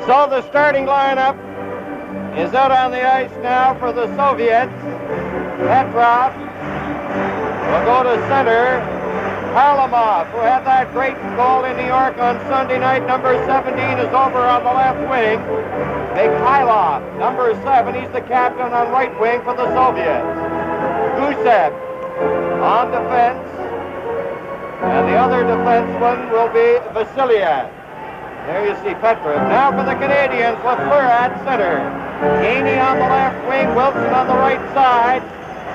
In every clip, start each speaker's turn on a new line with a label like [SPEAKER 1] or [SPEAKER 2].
[SPEAKER 1] So the starting lineup is out on the ice now for the Soviets. Petrov will go to center. Harlamov, who had that great goal in New York on Sunday night, number 17, is over on the left wing. Mikhailov, number 7, he's the captain on right wing for the Soviets. Gusev on defense, and the other defenseman will be Vasiliev. There you see Petrov. Now for the Canadiens, Lefleur at center. Gagné on the left wing, Wilson on the right side.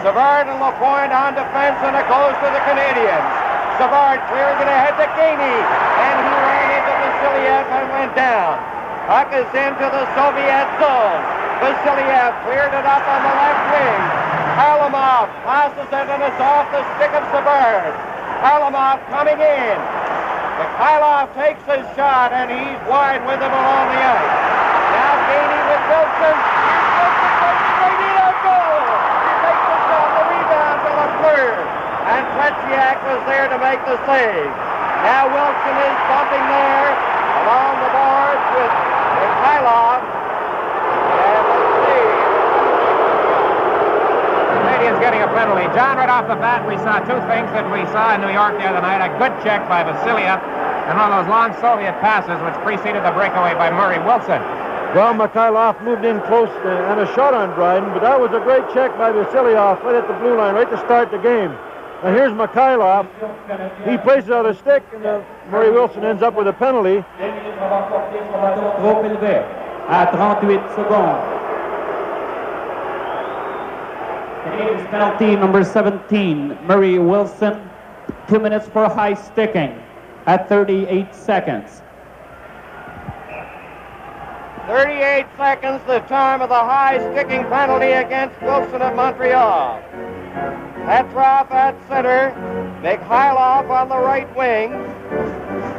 [SPEAKER 1] Savard and Lapointe on defense, and it goes to the Canadiens. Savard clearing it ahead to Gagné, and he ran into Vasiliev and went down. Puck is into the Soviet zone. Vasiliev cleared it up on the left wing. Harlamov passes it, and it's off the stick of Savard. Harlamov coming in. Mikhailov takes his shot, and he's wide with it along the ice. Now Gagné with Wilson. Here's Wilson right in on goal. He takes the shot, the rebound to Lefleur. And Tretiak was there to make the save. Now Wilson is bumping there along the boards with Mikhailov. And let's see.
[SPEAKER 2] Canadians getting a penalty. John, right off the bat, we saw two things that we saw in New York the other night. A good check by Vasiliev and one of those long Soviet passes which preceded the breakaway by Murray Wilson.
[SPEAKER 3] Well, Mikhailov moved in close and a shot on Dryden, but that was a great check by Vasiliev right at the blue line, right to start the game. Now here's Mikhailov. He places out a stick, and Murray Wilson ends up with a penalty.
[SPEAKER 4] À 38 secondes. Canadiens penalty number 17, Murray Wilson. 2 minutes for high sticking at 38 seconds.
[SPEAKER 1] 38 seconds, the time of the high sticking penalty against Wilson of Montreal. Petrov at center, Mikhailov on the right wing,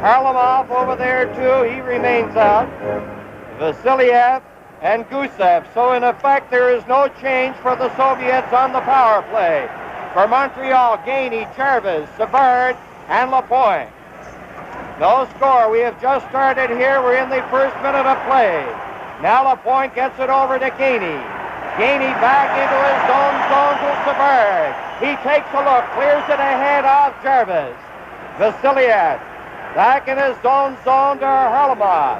[SPEAKER 1] Harlamov over there too, he remains out, Vasiliev and Gusev. So in effect there is no change for the Soviets on the power play. For Montreal, Gagné, Jarvis, Savard, and Lapointe. No score. We have just started here. We're in the first minute of play. Now Lapointe gets it over to Gagné. Gagné back into his zone to Savard. He takes a look, clears it ahead off Jarvis. Vasiliev back in his zone to Harlamov.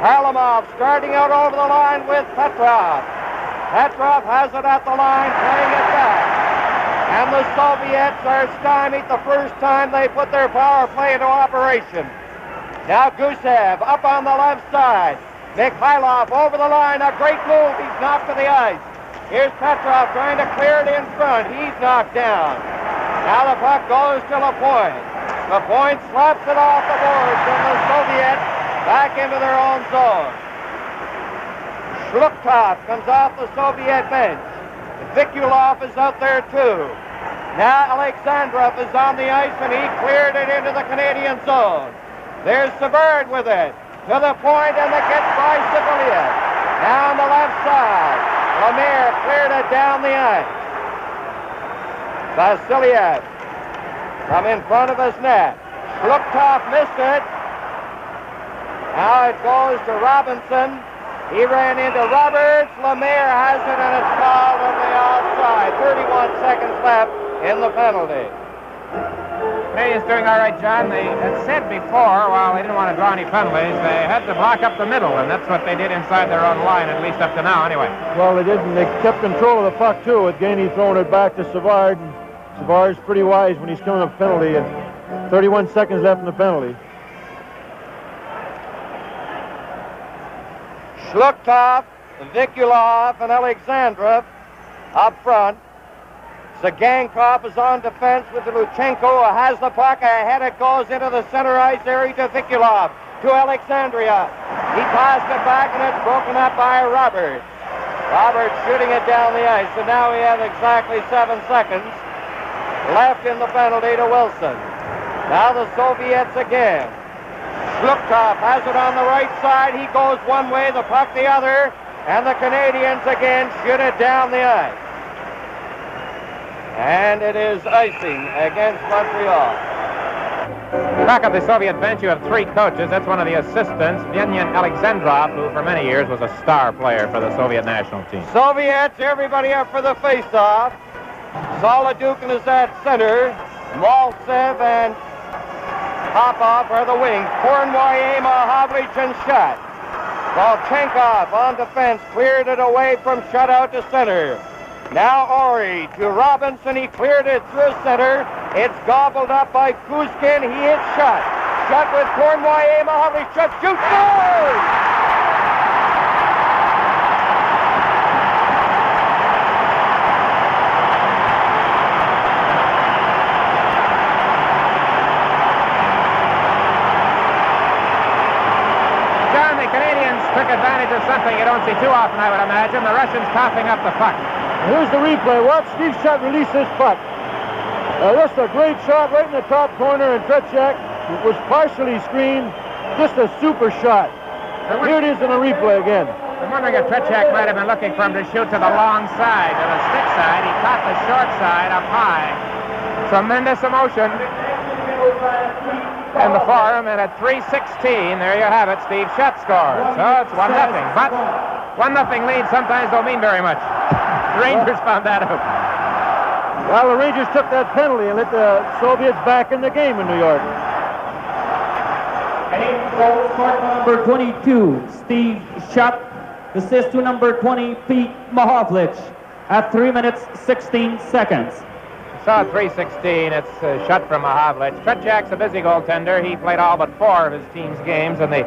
[SPEAKER 1] Harlamov starting out over the line with Petrov. Petrov has it at the line, playing it back. And the Soviets are stymied the first time they put their power play into operation. Now Gusev up on the left side. Mikhailov over the line, a great move. He's knocked to the ice. Here's Petrov trying to clear it in front. He's knocked down. Now the puck goes to Lapointe. Lapointe slaps it off the boards, and the Soviets back into their own zone. Zhluktov comes off the Soviet bench. Vikulov is out there too. Now Alexandrov is on the ice, and he cleared it into the Canadian zone. There's Savard with it. To the point, and the catch by Sibiliev. Now on the left side. Lemaire cleared it down the ice. Vasiliev from in front of his net. Zhluktov missed it. Now it goes to Robinson. He ran into Roberts. Lemaire has it, and it's fouled on the outside. 31 seconds left in the penalty.
[SPEAKER 2] Canadians doing all right, John. They had said before, while they didn't want to draw any penalties, they had to block up the middle, and that's what they did inside their own line, at least up to now, anyway.
[SPEAKER 3] Well, they didn't. They kept control of the puck, too, with Gagné throwing it back to Savard. And Savard's pretty wise when he's coming up penalty, and 31 seconds left in the penalty.
[SPEAKER 1] Zhluktov, Vikulov, and Alexandrov up front. Tzygankov is on defense with Lutchenko, who has the puck. Ahead it goes into the center ice area to Vikulov, to Alexandria. He passed it back, and it's broken up by Roberts. Roberts shooting it down the ice, and now we have exactly 7 seconds left in the penalty to Wilson. Now the Soviets again. Zhluktov has it on the right side. He goes one way, the puck the other, and the Canadians again shoot it down the ice. And it is icing against Montreal.
[SPEAKER 2] Back at the Soviet bench, you have three coaches. That's one of the assistants, Veniamin Alexandrov, who for many years was a star player for the Soviet national team.
[SPEAKER 1] Soviets, everybody up for the face-off. Solodukhin is at center. Maltsev and Popov are the wings. Kurnwaye-Mahhovlich and Shott. Volchenkov on defense, cleared it away from Shott out to center. Now Orri to Robinson. He cleared it through center. It's gobbled up by Kuzkin. He hits Shott. Shott with Kurnwaye-Mahhovlich. Shott shoots. Goal!
[SPEAKER 2] John, the Canadians took advantage of something you don't see too often, I would imagine. The Russians coughing up the puck.
[SPEAKER 3] Here's the replay. Watch Steve Shott release this puck. Just a great shot right in the top corner, and Tretiak was partially screened. Just a super shot. Here it is in a replay again.
[SPEAKER 2] I'm wondering if Tretiak might have been looking for him to shoot to the long side, to the stick side. He caught the short side up high. Tremendous emotion in the forum, and at 3:16, there you have it, Steve Shott scores. So it's 1-0. But 1-0 lead sometimes don't mean very much. The Rangers found that out.
[SPEAKER 3] Well, the Rangers took that penalty and let the Soviets back in the game in New York.
[SPEAKER 4] Number 22, Steve Shott. Assist to number 20, Pete Mahhovlich at 3 minutes, 16 seconds.
[SPEAKER 2] So at 3:16, it's Shott from Mahhovlich. Tretiak's a busy goaltender. He played all but 4 of his team's games in the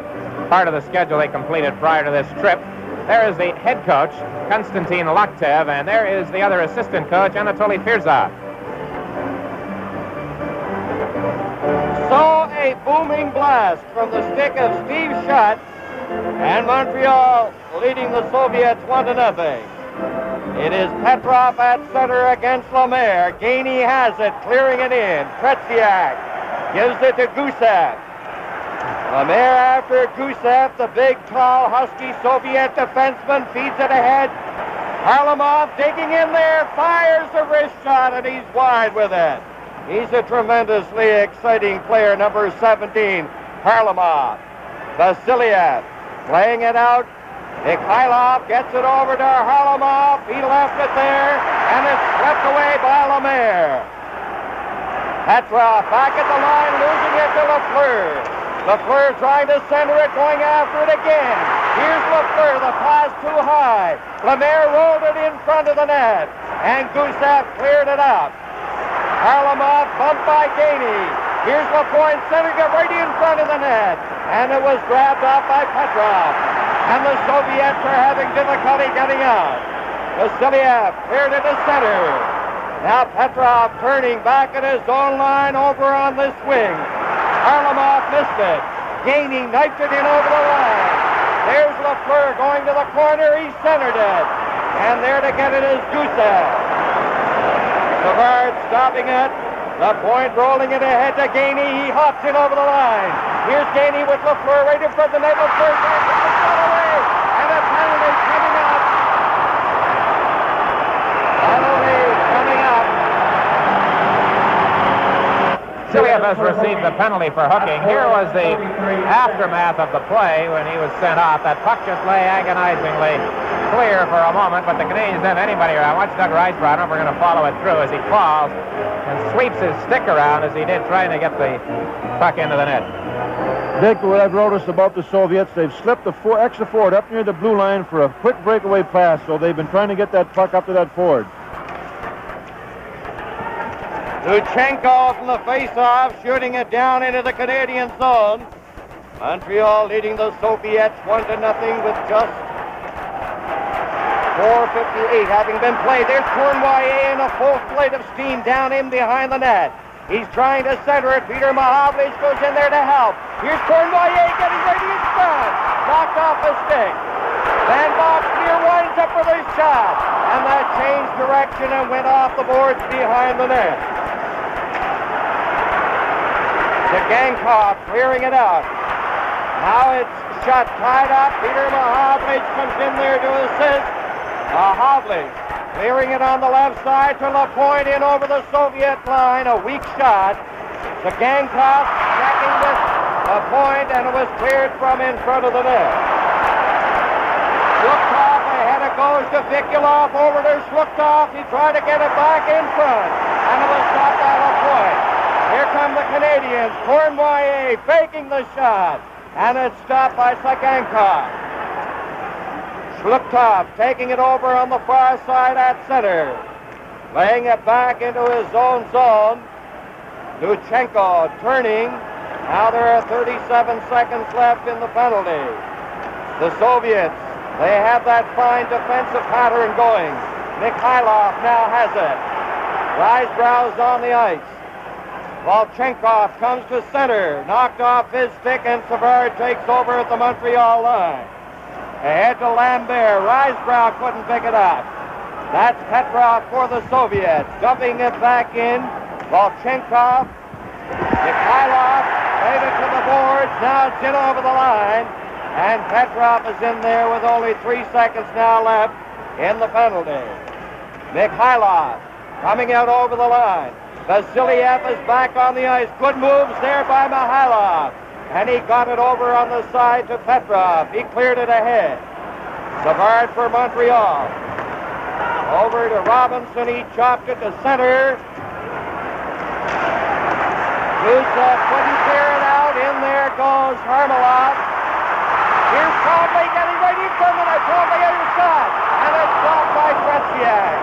[SPEAKER 2] part of the schedule they completed prior to this trip. There is the head coach, Konstantin Loktev, and there is the other assistant coach, Anatoly Firzov.
[SPEAKER 1] So a booming blast from the stick of Steve Shott, and Montreal leading the Soviets 1-0. It is Petrov at center against Lemaire. Geinie has it, clearing it in. Tretiak gives it to Gusev. Lemaire after Gusev, the big, tall, husky Soviet defenseman, feeds it ahead. Harlamov digging in there, fires the wrist shot, and he's wide with it. He's a tremendously exciting player, number 17, Harlamov. Vasiliev playing it out. Mikhailov gets it over to Harlamov. He left it there, and it's swept away by Lemaire. Petrov back at the line, losing it to Lafleur. Lafleur trying to center it, going after it again. Here's Lafleur, the pass too high. Lemaire rolled it in front of the net, and Gusev cleared it up. Harlamov bumped by Geinie. Here's Lapointe, centering it right in front of the net, and it was grabbed off by Petrov. And the Soviets are having difficulty getting out. Vasiliev cleared it to center. Now Petrov turning back at his own line over on this wing. Harlamov missed it. Geinie knifed it in over the line. There's Lafleur going to the corner. He centered it. And there to get it is Gusev. Savard stopping it. Lapointe rolling it ahead to Geinie. He hops it over the line. Here's Geinie with Lafleur right in front of the net. Lafleur takes it away. And a penalty coming up. Penalty coming up.
[SPEAKER 2] Vasiliev has received the penalty for hooking. Here was the aftermath of the play when he was sent off. That puck just lay agonizingly clear for a moment, but the Canadians didn't have anybody around. Watch Doug Riceborough. I don't know if we're going to follow it through as he falls and sweeps his stick around as he did trying to get the puck into the net.
[SPEAKER 3] Dick, what I've noticed about the Soviets, they've slipped the extra forward up near the blue line for a quick breakaway pass, so they've been trying to get that puck up to that forward.
[SPEAKER 1] Lutchenko from the face-off, shooting it down into the Canadian zone. Montreal leading the Soviets 1-0 with just 4:58 having been played. There's Kurnwaye in a full flight of steam down in behind the net. He's trying to center it. Peter Mahhovlich goes in there to help. Here's Kurnwaye getting ready in front. Knocked off a stick. Van Boxmeer winds up with a shot. And that changed direction and went off the boards behind the net. Tsygankov clearing it out. Now it's Shott tied up. Peter Mahhovlich comes in there to assist. Mahhovlich clearing it on the left side to Lapointe in over the Soviet line. A weak shot. Cıganков checking with a point, and it was cleared from in front of the net. Zhluktov ahead, it goes to Vikulov, over to Zhluktov. He tried to get it back in front, and it was stopped by Lafleur. Here come the Canadians. Cournoyer faking the shot, and it's stopped by Cıganков. Zhluktov taking it over on the far side at center, laying it back into his own zone. Lutchenko turning. Now there are 37 seconds left in the penalty. The Soviets, they have that fine defensive pattern going. Mikhailov now has it. Rysbrough's on the ice. Volchenkov comes to center, knocked off his stick, and Savard takes over at the Montreal line. Ahead to Lambert. Rysbrough couldn't pick it up. That's Petrov for the Soviets. Dumping it back in. Volchenkov. Mikhailov laid it to the boards. Now it's in over the line. And Petrov is in there with only 3 seconds now left in the penalty. Mikhailov coming out over the line. Vasiliev is back on the ice. Good moves there by Mikhailov. And he got it over on the side to Petrov. He cleared it ahead. Savard for Montreal. Over to Robinson. He chopped it to center. Gusev couldn't clear it out. In there goes Harmelov. Here's Trombley getting ready for the net. Trombley has a shot. And it's blocked by Tretiak.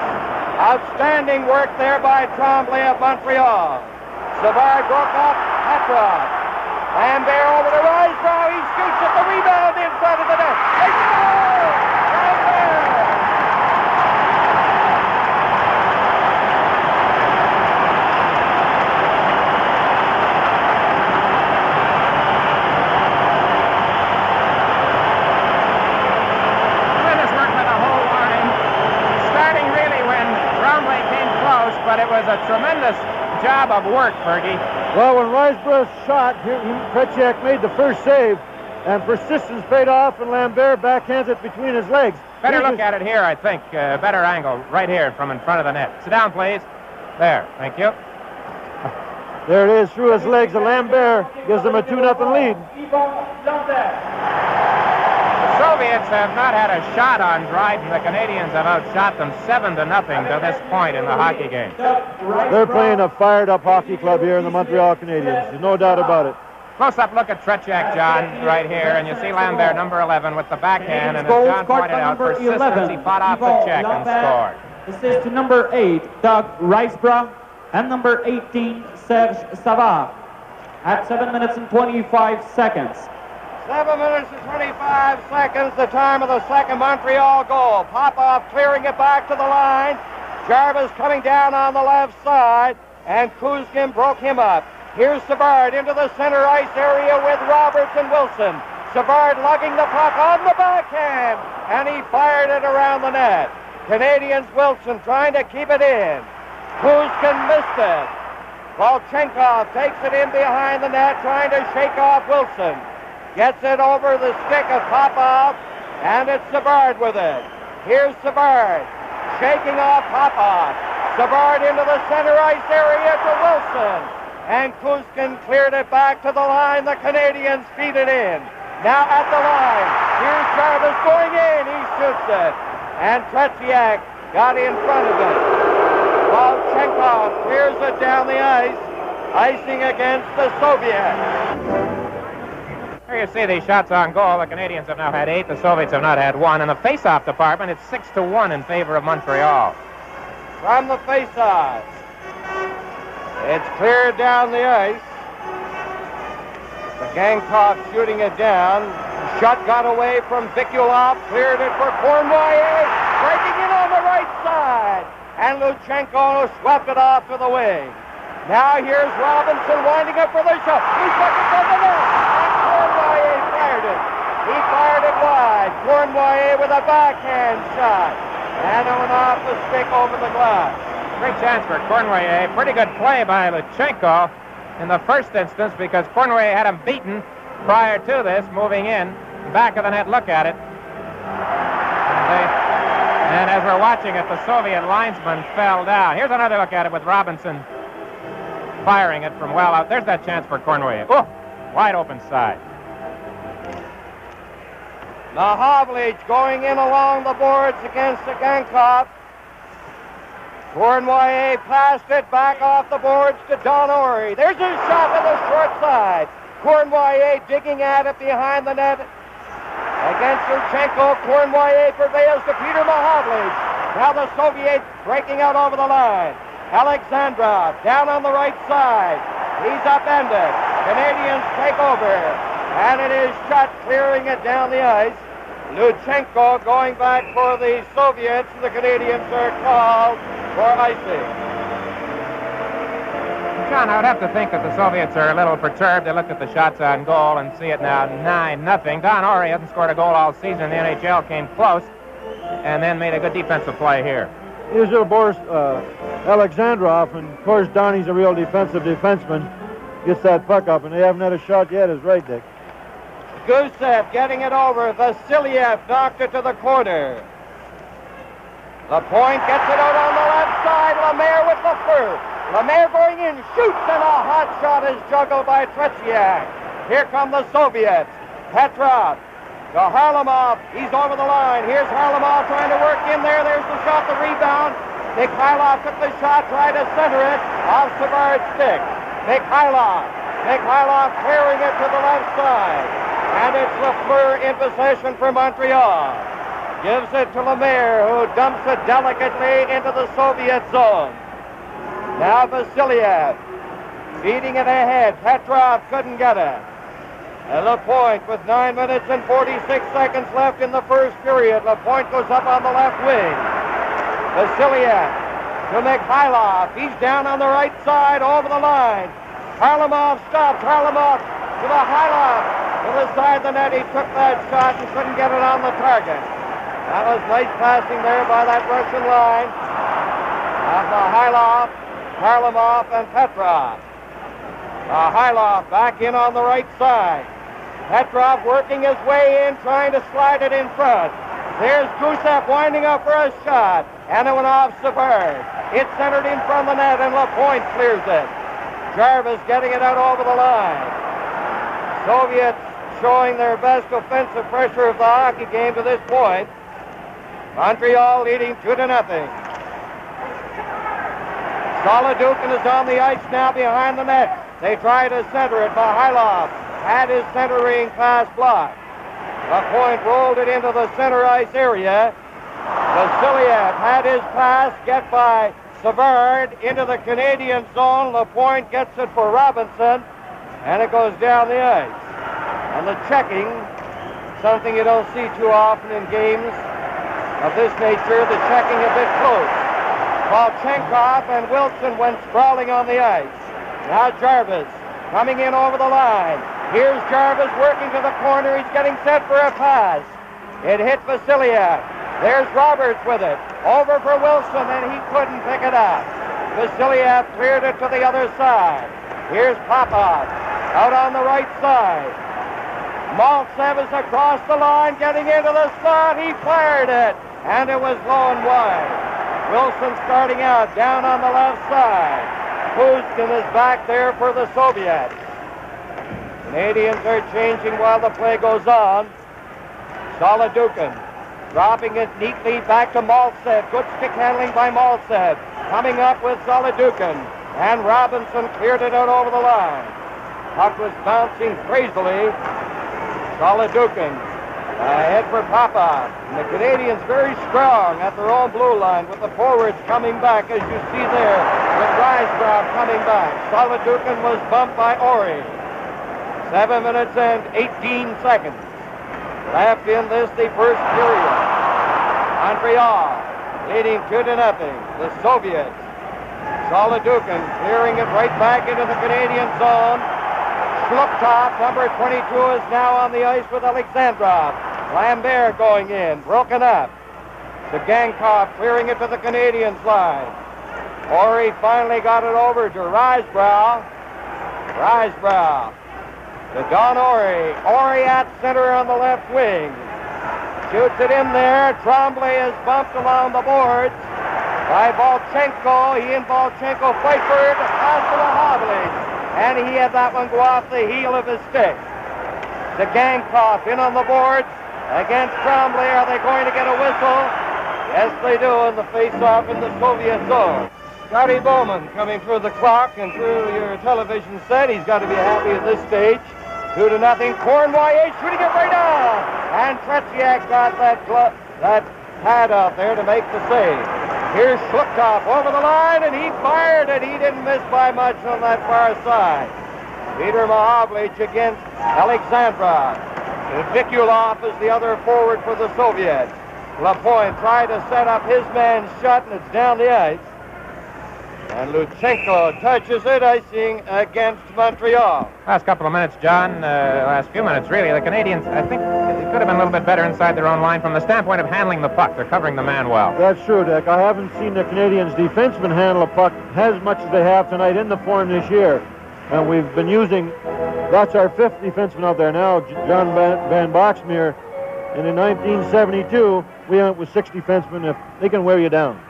[SPEAKER 1] Outstanding work there by Trombley of Montreal. Savard broke up Petrov. Lambert over to Rysbrough. He shoots at the rebound in front of the net. They score! Lambert!
[SPEAKER 2] Tremendous work by the whole line. Starting really when Trombley came close, but it was a tremendous job of work, Fergie.
[SPEAKER 3] Well, when Rysbrough's shot, Tretiak made the first save, and persistence paid off, and Lambert backhands it between his legs.
[SPEAKER 2] Better look at it here, I think. Better angle, right here from in front of the net. Sit down, please. There, thank you.
[SPEAKER 3] There it is, through his legs, and Lambert gives them a 2-0 lead.
[SPEAKER 2] The Soviets have not had a shot on Dryden. The Canadians have outshot them 7-0 to this point in the hockey game.
[SPEAKER 3] They're playing a fired-up hockey club here in the Montreal Canadiens. There's no doubt about it.
[SPEAKER 2] Close-up look at Tretiak, John, right here, and you see Lambert, number 11, with the backhand, and as John pointed out, persistence, he fought off the check and scored.
[SPEAKER 4] Assist to number 8, Doug Rysbrough, and number 18, Serge Savard, at 7 minutes and 25 seconds.
[SPEAKER 1] 7 minutes and 25 seconds, the time of the second Montreal goal. Popov clearing it back to the line. Jarvis coming down on the left side, and Kuzkin broke him up. Here's Savard into the center ice area with Roberts and Wilson. Savard lugging the puck on the backhand, and he fired it around the net. Canadians Wilson trying to keep it in. Kuzkin missed it. Volchenkov takes it in behind the net, trying to shake off Wilson. Gets it over the stick of Popov, and it's Savard with it. Here's Savard, shaking off Popov. Savard into the center ice area to Wilson. And Kuzkin cleared it back to the line. The Canadians feed it in. Now at the line. Here's Jarvis going in. He shoots it. And Tretiak got in front of it. Volchenkov clears it down the ice. Icing against the Soviets.
[SPEAKER 2] Here you see these shots on goal. The Canadians have now had 8. The Soviets have not had 1. In the face-off department, it's 6-1 in favor of Montreal.
[SPEAKER 1] From the face-off. It's cleared down the ice. Cıganков shooting it down. Shot got away from Vikulov. Cleared it for Cournoyer. Breaking in on the right side. And Lutchenko swept it off to the wing. Now here's Robinson winding up for the shot. He struck it from the net. And Cournoyer fired it. He fired it wide. Cournoyer with a backhand shot. And it went off the stick over the glass.
[SPEAKER 2] Great chance for Cournoyer. Pretty good play by Lutchenko in the first instance because Cournoyer had him beaten prior to this, moving in. Back of the net, look at it. And as we're watching it, the Soviet linesman fell down. Here's another look at it with Robinson firing it from well out. There's that chance for Kurnway. Oh, wide open side.
[SPEAKER 1] Mahowlich going in along the boards against Cıganков. Kurnway passed it back off the boards to Don Orri. There's his shot to the short side. Kurnway digging at it behind the net. Against Lutchenko, Kurnway prevails to Peter Mahowlich. Now the Soviets breaking out over the line. Alexandrov down on the right side. He's upended. Canadians take over. And it is Schott clearing it down the ice. Lutchenko going back for the Soviets. The Canadians are called for icing.
[SPEAKER 2] John, I would have to think that the Soviets are a little perturbed. They looked at the shots on goal and see it now 9-0. Don Orri hasn't scored a goal all season in the NHL, came close, and then made a good defensive play here.
[SPEAKER 3] Here's little Boris Alexandrov, and of course Donnie's a real defensive defenseman. Gets that puck up, and they haven't had a shot yet, is right, Dick.
[SPEAKER 1] Gusev getting it over. Vasiliev knocked it to the corner. Lapointe gets it out on the left side. Lemaire with the first. Lemaire going in, shoots, and a hot shot is juggled by Tretiak. Here come the Soviets. Petrov to Harlamov. He's over the line. Here's Harlamov trying to work in there. There's the shot, the rebound. Mikhailov took the shot, tried to center it off Savard's stick. Mikhailov clearing it to the left side. And it's Lefleur in possession for Montreal. Gives it to Lemaire, who dumps it delicately into the Soviet zone. Now Vasiliev feeding it ahead. Petrov couldn't get it. And Lapointe with 9 minutes and 46 seconds left in the first period. Lapointe goes up on the left wing. Vasiliev to Mikhailov. He's down on the right side over the line. Harlamov stops. Harlamov to the Harlamov. To the side of the net. He took that shot and couldn't get it on the target. That was nice passing there by that Russian line. Of Mihайлов, Harlamov, and Petrov. Mihайлov back in on the right side. Petrov working his way in, trying to slide it in front. There's Gusev winding up for a shot. And it went off Savard. It's centered in front of the net, and Lapointe clears it. Jarvis getting it out over the line. Soviets showing their best offensive pressure of the hockey game to this point. Montreal leading 2-0. Solodukhin is on the ice now behind the net. They try to center it. Mihайлov had his centering pass blocked. Lapointe rolled it into the center ice area. Vasiliev had his pass get by Savard into the Canadian zone. Lapointe gets it for Robinson, and it goes down the ice. And the checking, something you don't see too often in games of this nature, the checking a bit close. Volchenkov and Wilson went sprawling on the ice. Now Jarvis coming in over the line. Here's Jarvis working to the corner. He's getting set for a pass. It hit Vasiliev. There's Roberts with it. Over for Wilson, and he couldn't pick it up. Vasiliev cleared it to the other side. Here's Popov out on the right side. Maltsev is across the line, getting into the slot. He fired it, and it was low and wide. Wilson starting out down on the left side. Kuzkin is back there for the Soviets. Canadians are changing while the play goes on. Solodukhin dropping it neatly back to Maltsev. Good stick handling by Maltsev. Coming up with Solodukhin. And Robinson cleared it out over the line. Puck was bouncing crazily. Solodukhin ahead for Popov. And the Canadians very strong at their own blue line with the forwards coming back, as you see there, with Rysbrough coming back. Solodukhin was bumped by Orri. 7 minutes and 18 seconds left in this, the first period. Montreal leading 2-0. The Soviets. Solodukhin clearing it right back into the Canadian zone. Zhluktov, number 22, is now on the ice with Alexandrov. Lambert going in, broken up. Cıganков clearing it to the Canadians line. Orri finally got it over to Rysbrough. Rysbrough to Don Orri. Orri at center on the left wing. Shoots it in there. Tremblay is bumped along the boards. by Volchenko. He and Volchenko fight for it. Pass to Mahowlich. And he had that one go off the heel of his stick. Cıganков in on the boards against Tremblay. Are they going to get a whistle? Yes, they do in the face-off in the Soviet zone. Scotty Bowman coming through the clock and through your television set. He's got to be happy at this stage. 2-0. Kurnwaye shooting it right on. And Tretiak got that pad out there to make the save. Here's Zhluktov over the line, and he fired it. He didn't miss by much on that far side. Peter Mahowlich against Alexandrov. Vikulov is the other forward for the Soviets. Lapointe tried to set up his man Shutt, and it's down the ice. And Lutchenko touches it, icing against Montreal.
[SPEAKER 2] Last couple of minutes, John, last few minutes, really. The Canadians, I think, it could have been a little bit better inside their own line from the standpoint of handling the puck. They're covering the man well.
[SPEAKER 3] That's true, Dick. I haven't seen the Canadians' defensemen handle a puck as much as they have tonight in the form this year. And we've been using, that's our fifth defenseman out there now, John Van Boxmeer. And in 1972, we went with 6 defensemen. If they can wear you down.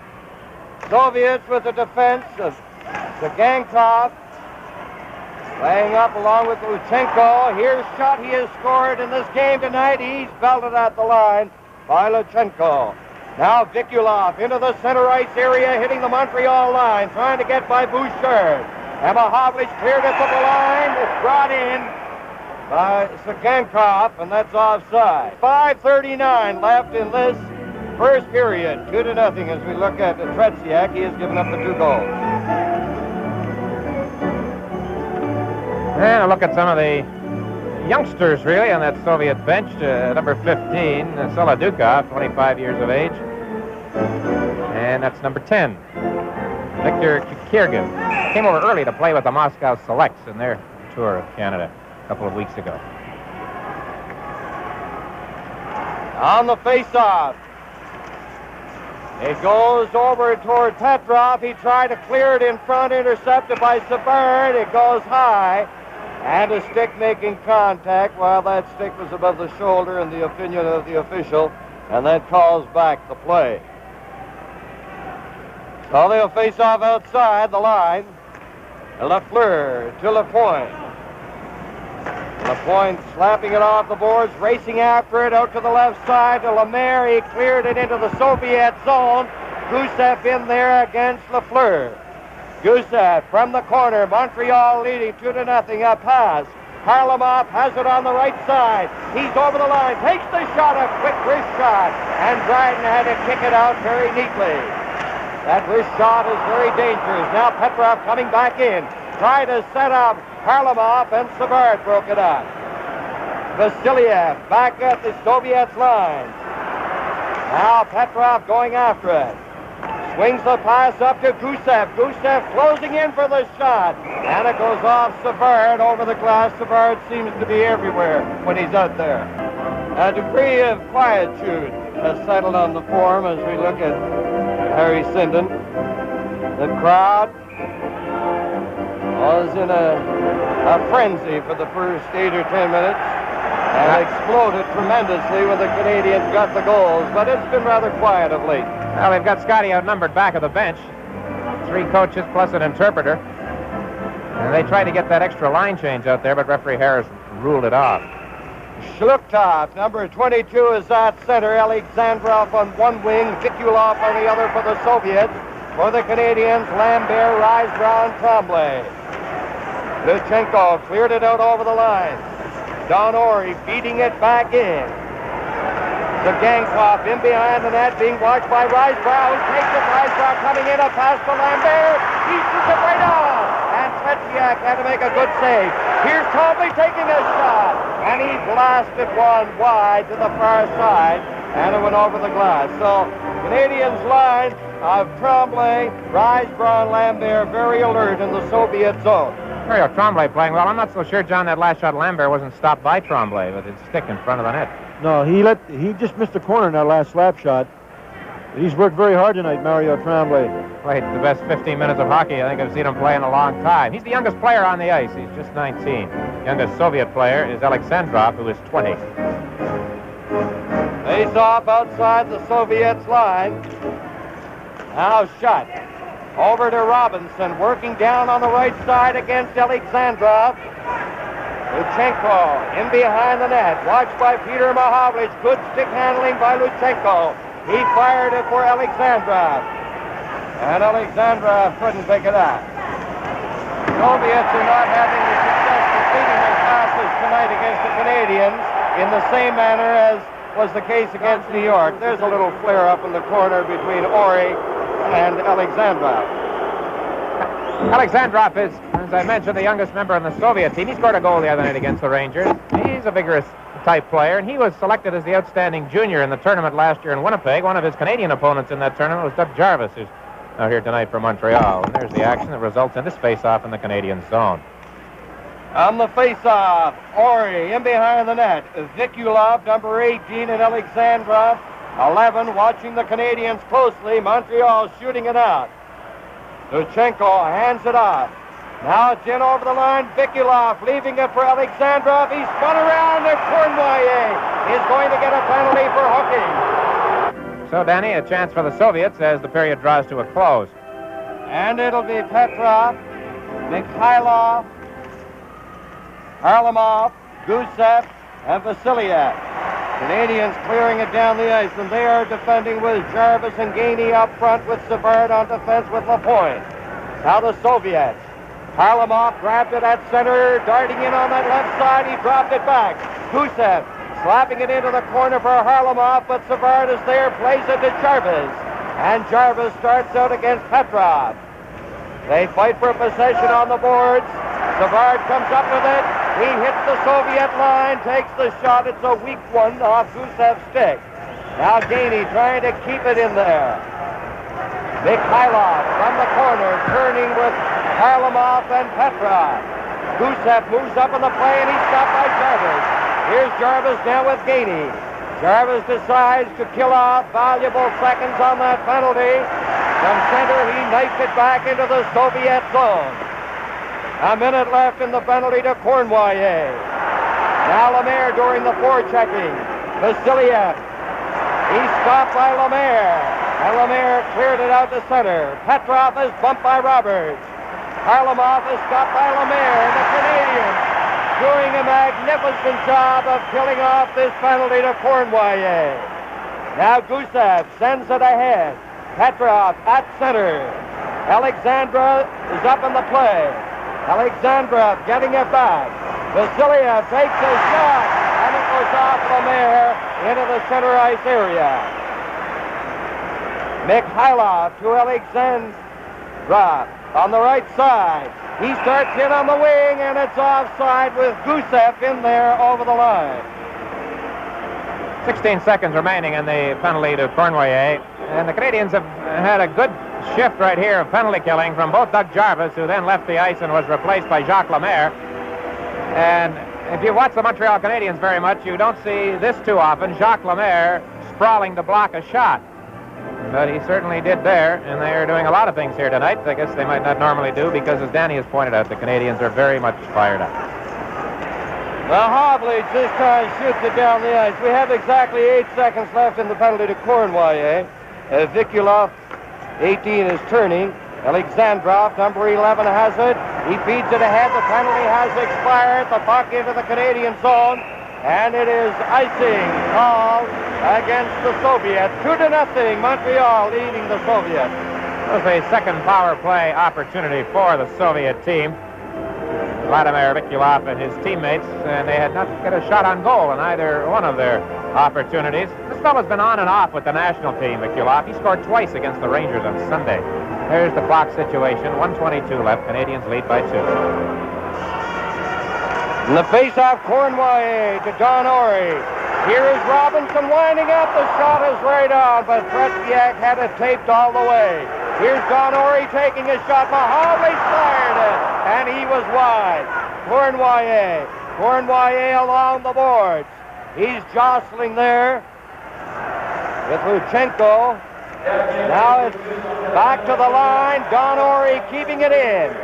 [SPEAKER 1] Soviets with the defense of Cıganков. Laying up along with Lutchenko. Here's Shutt. He has scored in this game tonight. He's belted at the line by Lutchenko. Now Vikulov into the center ice area, hitting the Montreal line, trying to get by Bouchard. And Mahowlich cleared it to the line. It's brought in by Cıganков, and that's offside. 5:39 left in this first period. 2-0 as we look at Tretiak. He has given up the 2 goals.
[SPEAKER 2] And a look at some of the youngsters, really, on that Soviet bench. Number 15, Solodukov, 25 years of age. And that's number 10, Viktor Kikirgin. Came over early to play with the Moscow Selects in their tour of Canada a couple of weeks ago.
[SPEAKER 1] On the face-off. It goes over toward Petrov. He tried to clear it in front, intercepted by Savard. It goes high, and a stick making contact while that stick was above the shoulder in the opinion of the official, and that calls back the play. So they'll face off outside the line. Lefleur to Lapointe. Lapointe slapping it off the boards, racing after it out to the left side to Lemaire. He cleared it into the Soviet zone. Gusev in there against Lefleur. Gusev from the corner. Montreal leading 2-0. A pass. Harlamov has it on the right side. He's over the line. Takes the shot. A quick wrist shot. And Dryden had to kick it out very neatly. That wrist shot is very dangerous. Now Petrov coming back in. Tried to set up Harlamov, and Savard broke it up. Vasiliev back at the Soviets' line. Now Petrov going after it. Swings the pass up to Gusev. Gusev closing in for the shot. And it goes off Savard over the glass. Savard seems to be everywhere when he's out there. A degree of quietude has settled on the form as we look at Harry Sinden. The crowd was in a frenzy for the first 8 or 10 minutes and exploded tremendously when the Canadians got the goals, but it's been rather quiet of late.
[SPEAKER 2] Well, they've got Scotty outnumbered back of the bench. 3 coaches plus an interpreter. And they tried to get that extra line change out there, but referee Harris ruled it off.
[SPEAKER 1] Zhluktov, number 22, is at center. Alexandrov on one wing, Vikulov on the other for the Soviets. For the Canadians, Lambert, Rysbrown-Tremblay. Lutchenko cleared it out over the line. Don Orri beating it back in. Cıganков in behind the net, being watched by Rysbrown. Takes it, Rysbrown coming in, a pass to Lambert. He shoots it right on. And Tretiak had to make a good save. Here's Tremblay taking a shot. And he blasted one wide to the far side. And it went over the glass. So, Canadians' line of Tremblay, Rysbrown, Lambert, very alert in the Soviet zone.
[SPEAKER 2] Mario Tremblay playing well. I'm not so sure, John, that last shot Lambert wasn't stopped by Tremblay with his stick in front of the net.
[SPEAKER 3] No, he just missed the corner in that last slap shot. He's worked very hard tonight, Mario Tremblay.
[SPEAKER 2] Played the best 15 minutes of hockey I think I've seen him play in a long time. He's the youngest player on the ice. He's just 19. Youngest Soviet player is Alexandrov, who is 20.
[SPEAKER 1] Face off outside the Soviets' line. Now Schott. Over to Robinson, working down on the right side against Alexandrov. Lutchenko in behind the net, watched by Peter Machowicz. Good stick handling by Lutchenko. He fired it for Alexandrov. And Alexandrov couldn't pick it up. Soviets are not having the success completing their passes tonight against the Canadiens in the same manner as was the case against New York. There's a little flare up in the corner between Orri and Alexandrov.
[SPEAKER 2] Alexandrov is, as I mentioned, the youngest member on the Soviet team. He scored a goal the other night against the Rangers. He's a vigorous type player, and he was selected as the outstanding junior in the tournament last year in Winnipeg. One of his Canadian opponents in that tournament was Doug Jarvis, who's out here tonight for Montreal. And there's the action that results in this face-off in the Canadian zone.
[SPEAKER 1] On the face-off, Orri in behind the net. Vikulov, number 18, and Alexandrov, 11, watching the Canadiens closely. Montreal shooting it out. Lutchenko hands it off. Now it's in over the line. Vikulov leaving it for Alexandrov. He's spun around, and Kurnwaye is going to get a penalty for hooking.
[SPEAKER 2] So, Danny, a chance for the Soviets as the period draws to a close.
[SPEAKER 1] And it'll be Petrov, Mikhailov, Harlamov, Gusev, and Vasiliev. Canadians clearing it down the ice, and they are defending with Jarvis and Gainey up front with Savard on defense with Lapointe. Now the Soviets. Harlamov grabbed it at center, darting in on that left side. He dropped it back. Gusev slapping it into the corner for Harlamov, but Savard is there, plays it to Jarvis. And Jarvis starts out against Petrov. They fight for possession on the boards. Savard comes up with it. He hits the Soviet line, takes the shot. It's a weak one off Gusev's stick. Now Gainey trying to keep it in there. Mikhailov from the corner, turning with Harlamov and Petrov. Gusev moves up in the play, and he's stopped by Jarvis. Here's Jarvis now with Gainey. Jarvis decides to kill off valuable seconds on that penalty. From center, he knifed it back into the Soviet zone. A minute left in the penalty to Kurnwaye. Now Lemaire during the forechecking. Vasiliev. He's stopped by Lemaire. And Lemaire cleared it out to center. Petrov is bumped by Roberts. Harlamov is stopped by Lemaire. And the Canadians doing a magnificent job of killing off this penalty to Kurnwaye. Now Gusev sends it ahead. Petrov at center. Alexandra is up in the play. Alexandrov getting it back. Vasiliev takes a shot, and it goes off Lemaire into the center ice area. Mikhailov to Alexandrov on the right side. He starts in on the wing, and it's offside with Gusev in there over the line.
[SPEAKER 2] 16 seconds remaining in the penalty to Kurnwaye. And the Canadians have had a good shift right here of penalty killing from both Doug Jarvis, who then left the ice and was replaced by Jacques Lemaire. And if you watch the Montreal Canadiens very much, you don't see this too often, Jacques Lemaire sprawling to block a shot. But he certainly did there, and they're doing a lot of things here tonight I guess they might not normally do, because as Danny has pointed out, the Canadians are very much fired up.
[SPEAKER 1] Machowicz this time shoots it down the ice. We have exactly 8 seconds left in the penalty to Kurnwaye. Vikulov, 18, is turning. Alexandrov, number 11, has it. He feeds it ahead. The penalty has expired. The puck into the Canadian zone. And it is icing called against the Soviets. 2-0, Montreal leading the Soviets.
[SPEAKER 2] It was a second power play opportunity for the Soviet team. Vladimir Vikulov and his teammates, and they had not got a shot on goal in either one of their opportunities. This fellow's been on and off with the national team, Vikulov. He scored twice against the Rangers on Sunday. There's the clock situation. 1:22 left. Canadians lead by 2.
[SPEAKER 1] In the face-off, Kurnwaye to Don Orri. Here is Robinson winding up. The shot is right on, but Tretiak had it taped all the way. Here's Don Orri taking a shot. Machowicz fired it, and he was wide. Kurnwaye along the boards. He's jostling there with Lutchenko. Now it's back to the line. Don Orri keeping it in.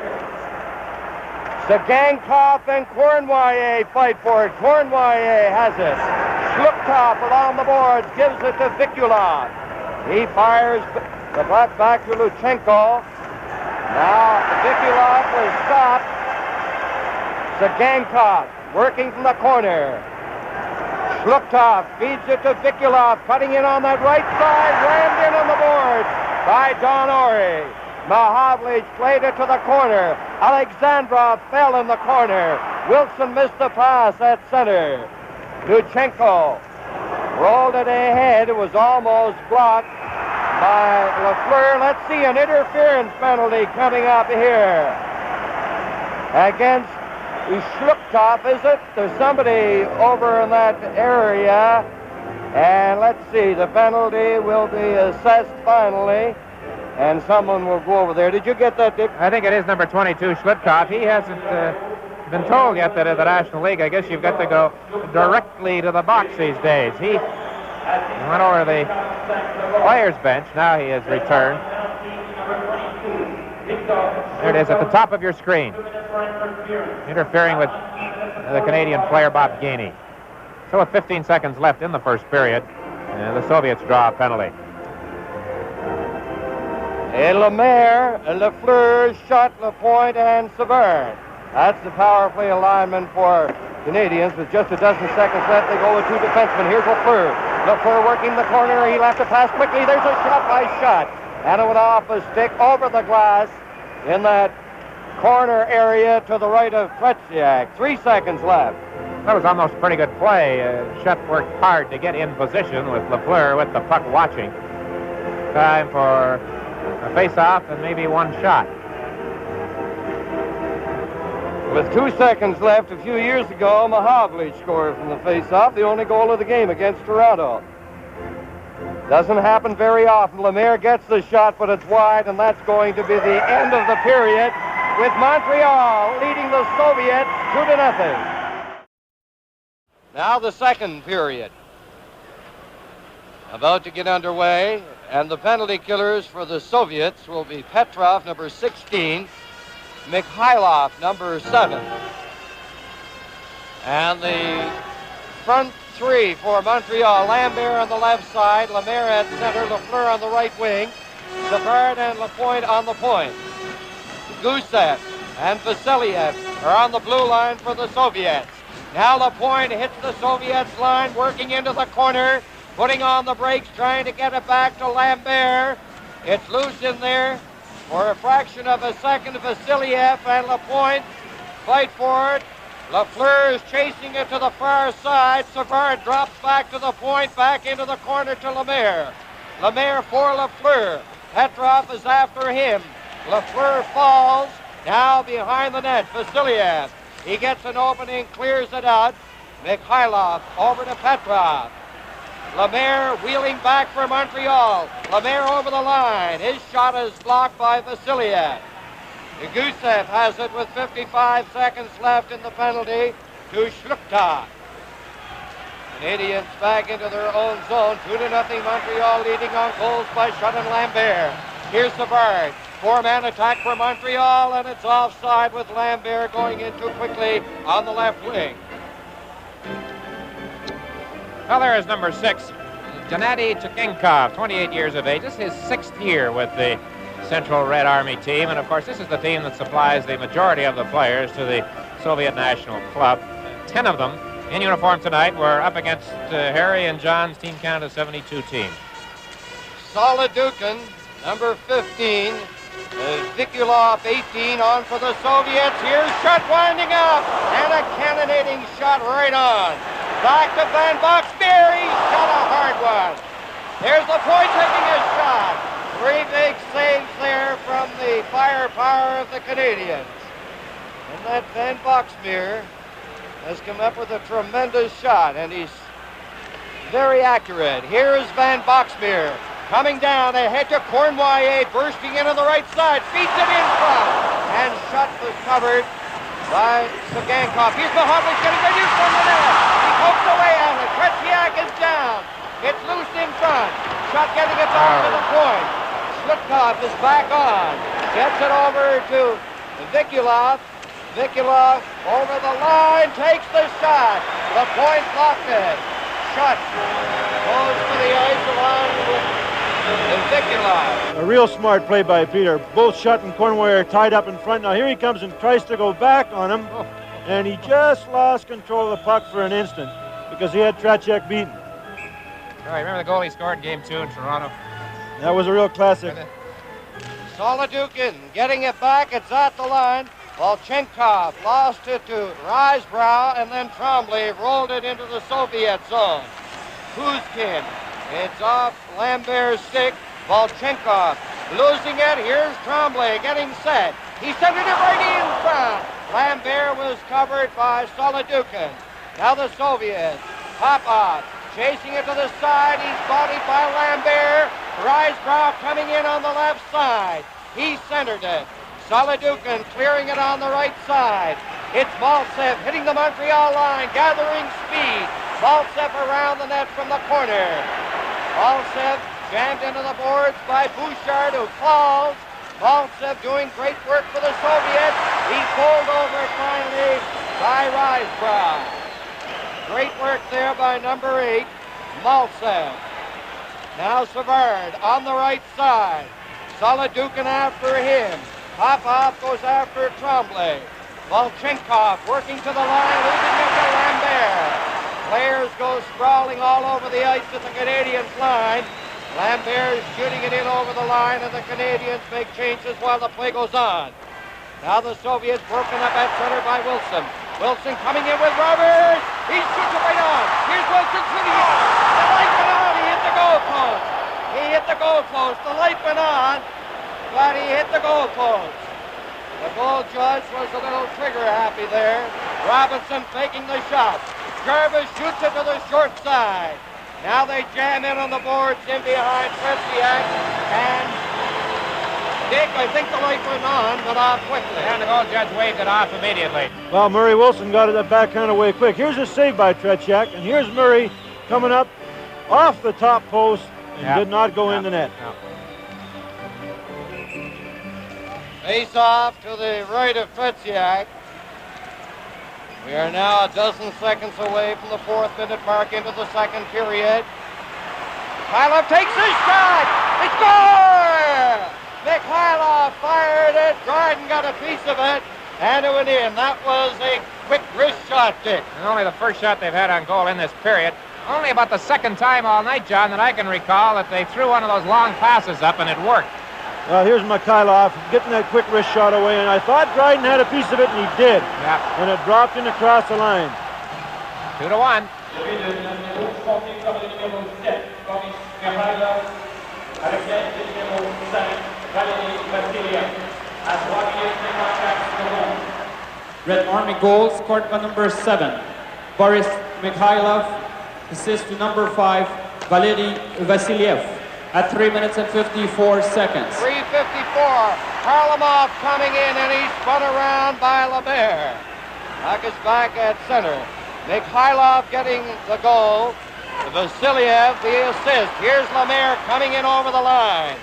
[SPEAKER 1] Tzygankov and Kurnwaye fight for it. Kurnwaye has it. Zhluktov along the boards gives it to Vikulov. He fires The puck back to Lutchenko. Now Vikulov was stopped. Tzygankov working from the corner. Zhluktov feeds it to Vikulov, cutting in on that right side, rammed in on the board by Don Orri. Mahowlich played it to the corner. Alexandrov fell in the corner. Wilson missed the pass at center. Lutchenko rolled it ahead. It was almost blocked by Lefleur. Let's see an interference penalty coming up here against Zhluktov, is it? There's somebody over in that area. And let's see, the penalty will be assessed finally, and someone will go over there. Did you get that, Dick?
[SPEAKER 2] I think it is number 22, Zhluktov. He hasn't been told yet that in the National League, I guess you've got to go directly to the box these days. He went over the players' bench. Now he has returned. There it is at the top of your screen. Interfering with the Canadian player Bob Gainey. So with 15 seconds left in the first period, the Soviets draw a penalty.
[SPEAKER 1] Lemaire, Lefleur, Schott, Lapointe, and Savard. That's the power play alignment for Canadians. With just a dozen seconds left, they go with two defensemen. Here's Lefleur. Lefleur working the corner. He'll have to pass quickly. There's a shot by Schott. And it went off a stick over the glass in that corner area to the right of Tretiak. 3 seconds left.
[SPEAKER 2] That was almost a pretty good play. Schott worked hard to get in position with Lefleur with the puck watching. Time for a face-off and maybe one shot.
[SPEAKER 1] With 2 seconds left, a few years ago, Mahowlich scored from the face-off, the only goal of the game against Toronto. Doesn't happen very often. Lemaire gets the shot, but it's wide, and that's going to be the end of the period, with Montreal leading the Soviets 2-0. Now the second period. About to get underway, and the penalty killers for the Soviets will be Petrov, number 16, Mikhailov, number 7. And the front three for Montreal: Lambert on the left side, Lemaire at center, Lefleur on the right wing, Savard and Lapointe on the point. Gusev and Vasiliev are on the blue line for the Soviets. Now Lapointe hits the Soviets line, working into the corner, putting on the brakes, trying to get it back to Lambert. It's loose in there for a fraction of a second. Vasiliev and Lapointe fight for it. Lefleur is chasing it to the far side. Savard drops back to the point, back into the corner to Lemaire. Lemaire for Lefleur. Petrov is after him. Lefleur falls. Now behind the net, Vasiliev. He gets an opening, clears it out. Mikhailov over to Petrov. Lemaire wheeling back for Montreal. Lemaire over the line. His shot is blocked by Vasiliev. Gusev has it with 55 seconds left in the penalty to Zhluktov. Canadians back into their own zone. 2-0 Montreal, leading on goals by Schott and Lambert. Here's Savard. Four-man attack for Montreal, and it's offside with Lambert going in too quickly on the left wing.
[SPEAKER 2] Well, there is number 6, Gennady Tzygankov, 28 years of age. This is his 6th year with the Central Red Army team, and of course this is the team that supplies the majority of the players to the Soviet National Club. 10 of them in uniform tonight were up against Harry and John's Team Canada 72 team.
[SPEAKER 1] Solodukhin, number 15, Vikulov, 18, on for the Soviets. Here's Schott winding up, and a cannonading shot right on. Back to Van Boxmeer. He's got a hard one. There's Lapointe taking a shot. 3 big saves there from the firepower of the Canadians. And that Van Boxmeer has come up with a tremendous shot, and he's very accurate. Here's Van Boxmeer coming down ahead to Kurnwaye, bursting in on the right side, feeds it in front, and Schott was covered by Tzygankov. Here's Mahowlich getting ready from the net. He pokes away at it. Tretiak is down. It's loose in front. Schott getting it back to the point. Zhluktov is back on. Gets it over to Vikulov. Vikulov over the line, takes the shot. The point blocked it. Schott goes to the ice along with Vikulov.
[SPEAKER 3] A real smart play by Peter. Both Shutt and Kurnway are tied up in front. Now here he comes and tries to go back on him. And he just lost control of the puck for an instant because he had Tracek beaten.
[SPEAKER 2] Oh, remember the goal he scored in Game 2 in Toronto?
[SPEAKER 3] That was a real classic.
[SPEAKER 1] Solodukhin getting it back. It's at the line. Volchenkov lost it to Rysbrough, and then Trombley rolled it into the Soviet zone. Kuzkin, it's off Lambert's stick. Volchenkov losing it. Here's Trombley getting set. He centered it right in front. Lambert was covered by Solodukhin. Now the Soviets. Popov chasing it to the side. He's bodied by Lambert. Rysbrough coming in on the left side. He centered it. Solodukhin clearing it on the right side. It's Maltsev hitting the Montreal line, gathering speed. Maltsev around the net from the corner. Maltsev jammed into the boards by Bouchard, who falls. Maltsev doing great work for the Soviets. He's bowled over finally by Rysbrough. Great work there by number 8, Maltsev. Now Savard on the right side. Solodukhin after him. Popov goes after Trombley. Volchenkov working to the line, losing it to Lambert. Players go sprawling all over the ice at the Canadiens line. Lambert is shooting it in over the line, and the Canadiens make changes while the play goes on. Now the Soviets broken up at center by Wilson. Wilson coming in with Roberts. He shoots it right on. Here's Wilson shooting it. The light went on. He hit the goal post. He hit the goal post. The light went on, but he hit the goal post. The goal judge was a little trigger happy there. Robinson faking the shot. Jarvis shoots it to the short side. Now they jam in on the boards in behind Tresiak and Dick. I think the light went on, but off quickly.
[SPEAKER 2] And the goal judge waved it off immediately.
[SPEAKER 3] Well, Murray Wilson got it that backhand away quick. Here's a save by Tretiak, and here's Murray coming up off the top post and did not go in the net.
[SPEAKER 1] Face off to the right of Tretiak. We are now a dozen seconds away from the 4th minute mark into the second period. Mikhailov takes his shot. They score! Mikhailov fired it. Dryden got a piece of it, and it went in. That was a quick wrist shot, Dick.
[SPEAKER 2] And only the first shot they've had on goal in this period. Only about the second time all night, John, that I can recall that they threw one of those long passes up and it worked.
[SPEAKER 3] Well, here's Mikhailov getting that quick wrist shot away, and I thought Dryden had a piece of it, and he did.
[SPEAKER 2] Yeah.
[SPEAKER 3] And it dropped in across the line.
[SPEAKER 2] 2-1.
[SPEAKER 4] Red Army goal scored by number 7, Boris Mikhailov. Assist to number 5, Valery Vasiliev. At 3 minutes and 54 seconds.
[SPEAKER 1] 3:54. Harlamov coming in, and he's spun around by Lemaire. Puck is back at center. Mikhailov getting the goal. Vasiliev the assist. Here's Lemaire coming in over the line.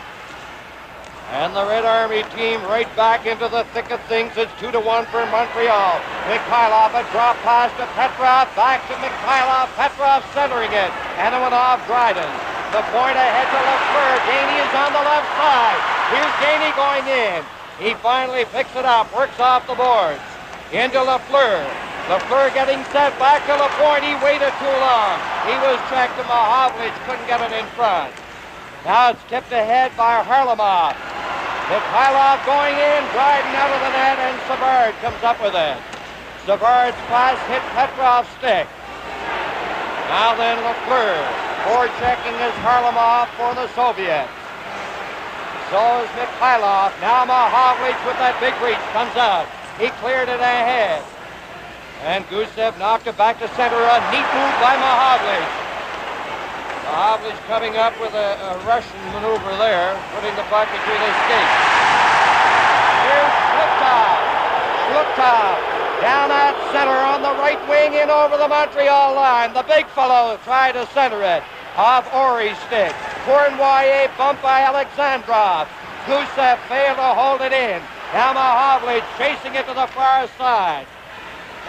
[SPEAKER 1] And the Red Army team right back into the thick of things. It's 2-1 for Montreal. Mikhailov a drop pass to Petrov. Back to Mikhailov. Petrov centering it. And it went off Dryden. The point ahead to Lefleur. Gagné is on the left side. Here's Gagné going in. He finally picks it up, works off the boards. Into Lefleur. Lefleur getting set back to Lapointe. He waited too long. He was checked to Mahowlich, couldn't get it in front. Now it's tipped ahead by Harlamov. Mikhailov going in, Dryden out of the net, and Savard comes up with it. Savard's pass hit Petrov's stick. Now then Lefleur. Forechecking is Harlamov for the Soviets. So is Mikhailov. Now Mahowlich with that big reach comes out. He cleared it ahead. And Gusev knocked it back to center. A neat move by Mahowlich. Mahowlich coming up with a Russian maneuver there, putting the puck between his skates. Here's Shluptov. Shluptov down at center on the right wing in over the Montreal line. The big fellow tried to center it. Off Orri's stick. Kurnwaiye bumped by Alexandrov. Gusev failed to hold it in. Now Mahowlich chasing it to the far side.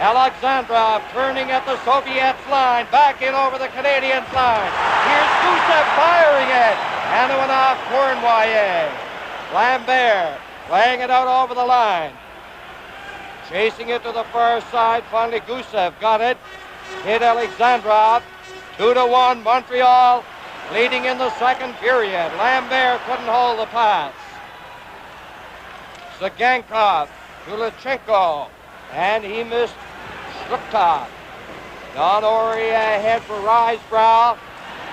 [SPEAKER 1] Alexandrov turning at the Soviets line. Back in over the Canadiens line. Here's Gusev firing it. And it went off Kurnwaye. Lambert playing it out over the line. Chasing it to the far side. Finally, Gusev got it. Hit Alexandrov. 2-1, Montreal leading in the second period. Lambert couldn't hold the pass. Tzygankov to Lutchenko. And he missed Zlukov. Don Orri ahead for Rysbrough.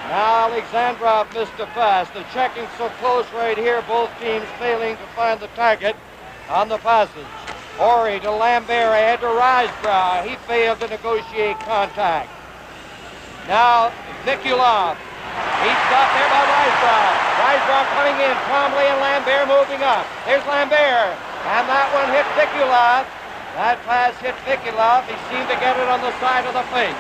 [SPEAKER 1] Now Alexandrov missed a pass. The checking so close right here, both teams failing to find the target on the passes. Orri to Lambert ahead to Rysbrough. He failed to negotiate contact. Now Vikulov. He's stopped there by Rysbrough. Rysbrough coming in. Trombley and Lambert moving up. There's Lambert. And that one hit Vikulov. That pass hit Vikulov. He seemed to get it on the side of the face.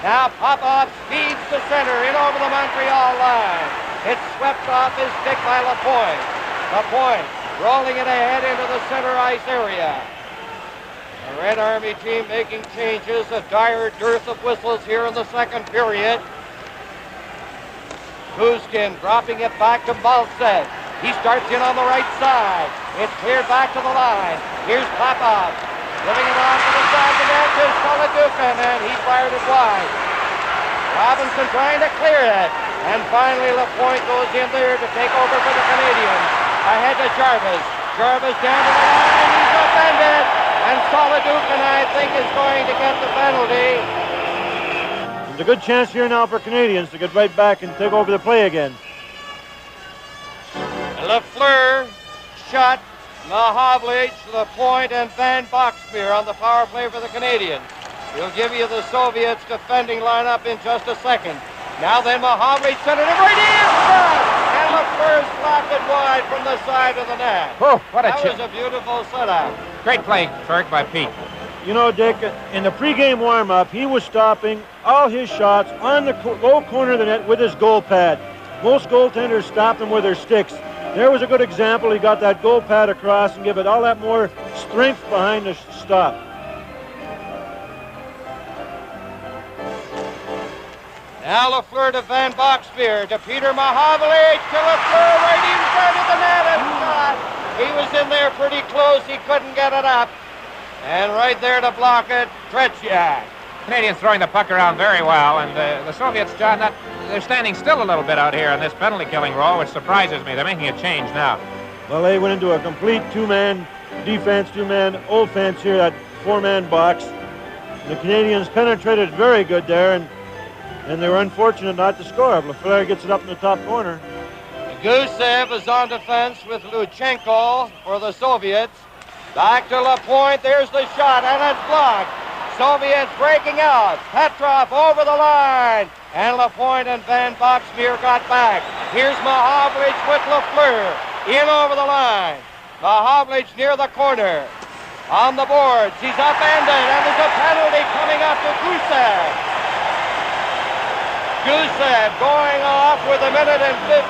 [SPEAKER 1] Now Popov speeds to center in over the Montreal line. It's swept off his stick by Lapointe. Lapointe rolling it ahead into the center ice area. The Red Army team making changes. A dire dearth of whistles here in the second period. Kuzkin dropping it back to Maltsev. He starts in on the right side. It's cleared back to the line. Here's Popov. Giving it on to the side of the net to Solodukhin, and he fired it wide. Robinson trying to clear it. And finally, Lapointe goes in there to take over for the Canadiens. Ahead to Jarvis. Jarvis down to the line. He's upended. And Solodukhin, I think, is going to get the penalty.
[SPEAKER 3] There's a good chance here now for Canadiens to get right back and take over the play again.
[SPEAKER 1] Lefleur, Schott, Mahowlich, Lapointe, and Van Boxmeer on the power play for the Canadiens. We'll give you the Soviets' defending lineup in just a second. Now then, Mahowlich centered it right in front, and Lefleur slapped it wide from the side of the net.
[SPEAKER 2] Oh, what a
[SPEAKER 1] That was a beautiful setup.
[SPEAKER 2] Great play, Ferg, by Pete.
[SPEAKER 3] You know, Dick, in the pregame warm-up, he was stopping all his shots on the low corner of the net with his goal pad. Most goaltenders stop them with their sticks. There was a good example. He got that goal pad across and give it all that more strength behind the stop.
[SPEAKER 1] Now Lefleur to Van Boxmeer, to Peter Mahowlich, to Lefleur right in front of the net and shot. He was in there pretty close. He couldn't get it up. And right there to block it, Tretiak.
[SPEAKER 2] Canadians throwing the puck around very well, and the Soviets, John, they're standing still a little bit out here on this penalty-killing role, which surprises me. They're making a change now.
[SPEAKER 3] Well, they went into a complete two-man defense, two-man offense here, that four-man box. The Canadians penetrated very good there, and they were unfortunate not to score. Lefleur gets it up in the top corner.
[SPEAKER 1] Gusev is on defense with Lutchenko for the Soviets. Back to Lapointe. There's the shot, and it's blocked. Soviets breaking out. Petrov over the line. And Lapointe and Van Boxmeer got back. Here's Mahowlich with Lefleur. In over the line. Mahowlich near the corner. On the boards. He's upended. And there's a penalty coming up to Gusev. Gusev going off with 1 minute and 15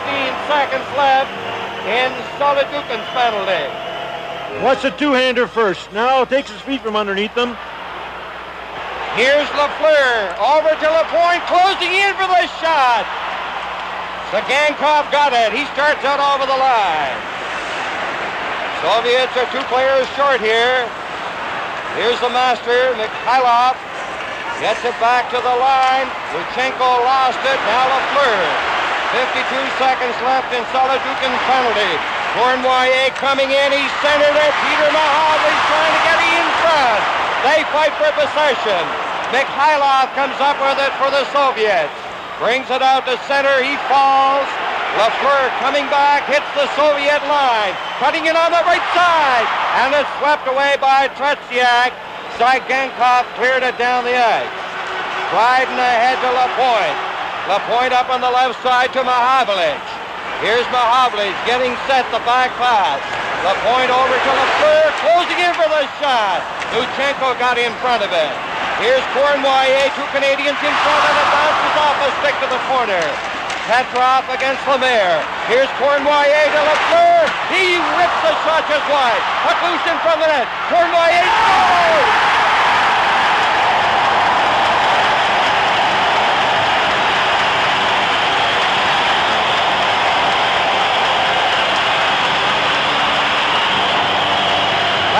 [SPEAKER 1] seconds left in Solodukhin's penalty.
[SPEAKER 3] What's a two-hander first? Now takes his feet from underneath them.
[SPEAKER 1] Here's Lefleur, over to Lapointe, closing in for the shot. Tzygankov got it. He starts out over the line. Soviets are 2 players short here. Here's the master, Mikhailov. Gets it back to the line. Lutchenko lost it. Now Lefleur. 52 seconds left in Solodukhin's penalty. Kurnwaye coming in. He's centered it. Peter Mahowlich trying to get in front. They fight for possession. Mikhailov comes up with it for the Soviets. Brings it out to center. He falls. Lefleur coming back. Hits the Soviet line. Cutting in on the right side. And it's swept away by Tretiak. Tzygankov cleared it down the ice. Dryden ahead to Lapointe. Lapointe up on the left side to Mahowlich. Here's Mahowlich getting set the back pass. Lapointe over to Lefleur, closing in for the shot. Lutchenko got in front of it. Here's Kurnwaye, 2 Canadians in front, and it bounces off a stick to the corner. Petrov against Lemaire. Here's Kurnwaye to Lefleur. He rips the shot just wide. Puck loose in front of the net. Kurnwaye scores!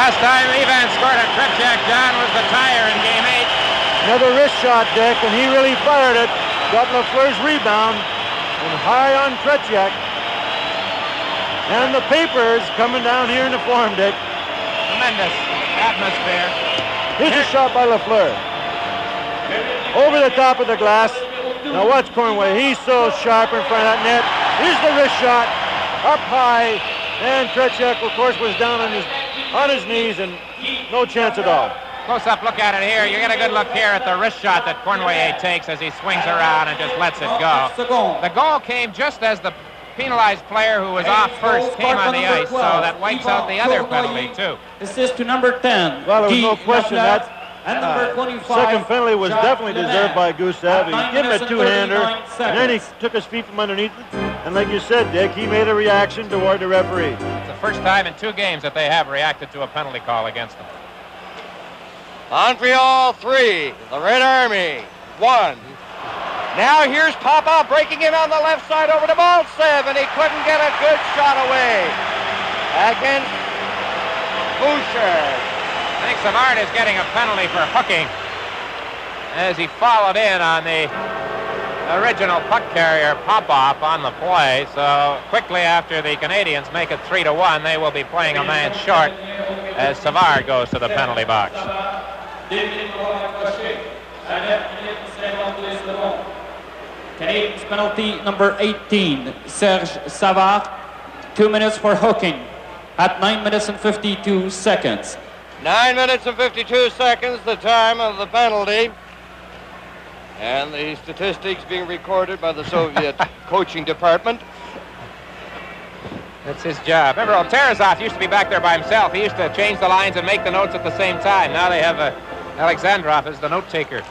[SPEAKER 2] Last time Ivan scored a Tretiak, John, was the tire in Game 8.
[SPEAKER 3] Another wrist shot, Dick, and he really fired it. Got Lefleur's rebound and high on Tretiak. And the papers coming down here in the form, Dick.
[SPEAKER 2] Tremendous atmosphere.
[SPEAKER 3] Here's a shot by Lefleur. Over the top of the glass. Now watch Cornway. He's so sharp in front of that net. Here's the wrist shot. Up high. And Tretiak, of course, was down on his knees and no chance at all.
[SPEAKER 2] Close-up look at it here. You get a good look here at the wrist shot that Cornway takes as he swings around and just lets it go. The goal came just as the penalized player who was off first came on the ice, so that wipes out the other penalty, too.
[SPEAKER 4] Assist to number 10.
[SPEAKER 3] Well, there was no question that
[SPEAKER 4] and number 25,
[SPEAKER 3] second penalty was definitely deserved by Gusev. He gave him a two-hander, and then he took his feet from underneath it. And like you said, Dick, he made a reaction toward the referee.
[SPEAKER 2] It's the first time in 2 games that they have reacted to a penalty call against them.
[SPEAKER 1] Montreal 3, the Red Army 1. Now here's Popov breaking in on the left side over to Maltsev, and he couldn't get a good shot away against Boucher.
[SPEAKER 2] I think Savard is getting a penalty for hooking as he followed in on the original puck carrier Popov on the play. So quickly after the Canadiens make it 3-1, they will be playing a man short as Savard goes to the penalty box.
[SPEAKER 4] Canadiens penalty number 18, Serge Savard, 2 minutes for hooking at 9 minutes and 52 seconds.
[SPEAKER 1] 9 minutes and 52 seconds, the time of the penalty. And the statistics being recorded by the Soviet coaching department.
[SPEAKER 2] That's his job. Remember, Terazov used to be back there by himself. He used to change the lines and make the notes at the same time. Now they have Alexandrov as the note taker.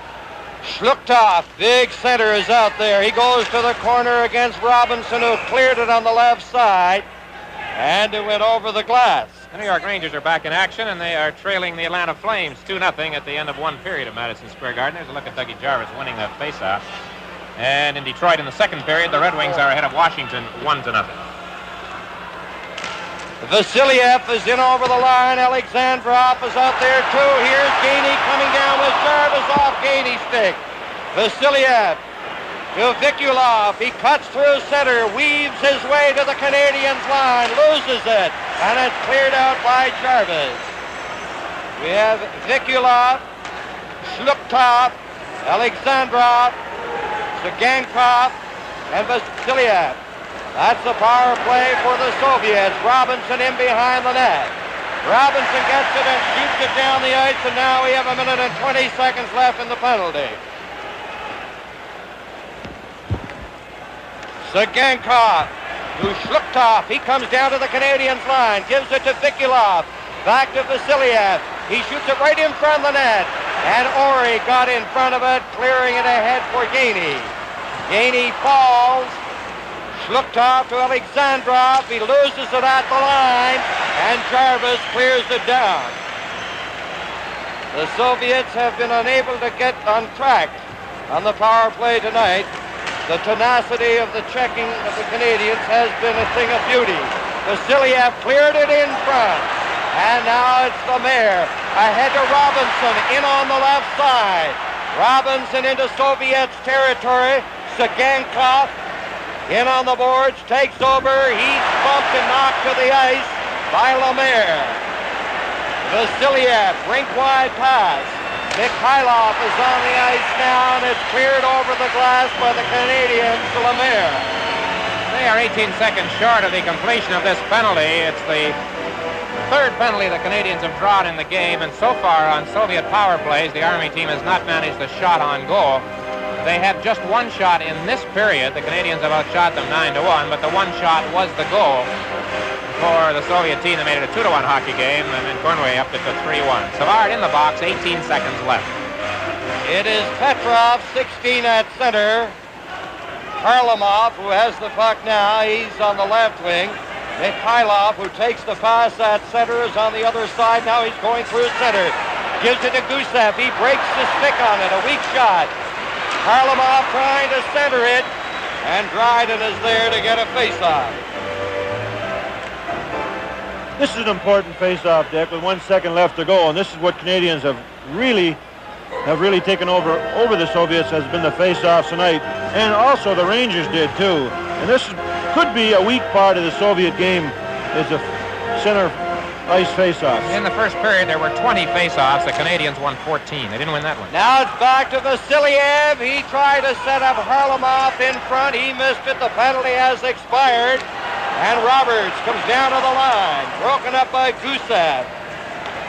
[SPEAKER 1] Zhluktov, big center, is out there. He goes to the corner against Robinson, who cleared it on the left side. And it went over the glass.
[SPEAKER 2] The New York Rangers are back in action, and they are trailing the Atlanta Flames 2-0 at the end of 1 period of Madison Square Garden. There's a look at Dougie Jarvis winning that faceoff. And in Detroit in the second period, the Red Wings are ahead of Washington 1-0.
[SPEAKER 1] Vasiliev is in over the line. Alexandrov is out there too. Here's Gagné coming down with Jarvis off Gagné's stick. Vasiliev to Vikulov. He cuts through center, weaves his way to the Canadiens line, loses it, and it's cleared out by Jarvis. We have Vikulov, Zhluktov, Alexandrov, Tsygankov, and Vasiliev. That's the power play for the Soviets. Robinson in behind the net. Robinson gets it and shoots it down the ice, and now we have 1 minute and 20 seconds left in the penalty. Tsygankov to Zhluktov. He comes down to the Canadiens line, gives it to Vikulov. Back to Vasiliev. He shoots it right in front of the net. And Orri got in front of it, clearing it ahead for Gagné. Gagné falls. Zhluktov to Alexandrov. He loses it at the line, and Jarvis clears it down. The Soviets have been unable to get on track on the power play tonight. The tenacity of the checking of the Canadiens has been a thing of beauty. Vasiliev cleared it in front, and now it's Lemaire ahead to Robinson in on the left side. Robinson into Soviets territory. Tsygankov in on the boards, takes over. He's bumped and knocked to the ice by Lemaire. Vasiliev, rink-wide pass. Mikhailov is on the ice now, and it's cleared over the glass by the Canadiens to Lemaire.
[SPEAKER 2] They are 18 seconds short of the completion of this penalty. It's the third penalty the Canadiens have drawn in the game, and so far on Soviet power plays, the Army team has not managed a shot on goal. They have just 1 shot in this period. The Canadiens have outshot them 9-1, but the 1 shot was the goal for the Soviet team that made it a 2-1 hockey game, and then Cornway upped it to 3-1. Savard in the box, 18 seconds left.
[SPEAKER 1] It is Petrov, 16 at center. Harlamov, who has the puck now, he's on the left wing. Mikhailov, who takes the pass at center, is on the other side. Now he's going through center. Gives it to Gusev. He breaks the stick on it. A weak shot. Harlamov trying to center it, and Dryden is there to get a face-off.
[SPEAKER 3] This is an important face-off, Dick, with 1 second left to go, and this is what Canadians have really taken over the Soviets, has been the face-offs tonight, and also the Rangers did too. And this could be a weak part of the Soviet game, is the center ice face-offs.
[SPEAKER 2] In the first period, there were 20 face-offs. The Canadians won 14. They didn't win that one.
[SPEAKER 1] Now it's back to Vasiliev. He tried to set up Harlamov in front. He missed it. The penalty has expired. And Roberts comes down to the line, broken up by Gusev.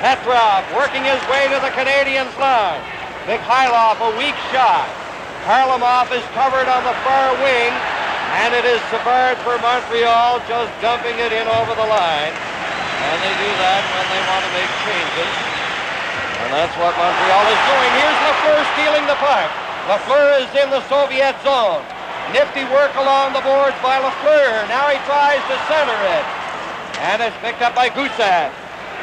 [SPEAKER 1] Petrov working his way to the Canadiens' line. Mikhailov, a weak shot. Harlamov is covered on the far wing, and it is Savard for Montreal, just dumping it in over the line. And they do that when they want to make changes. And that's what Montreal is doing. Here's Lefleur stealing the puck. Lefleur is in the Soviet zone. Nifty work along the boards by Lefleur. Now he tries to center it. And it's picked up by Gusev.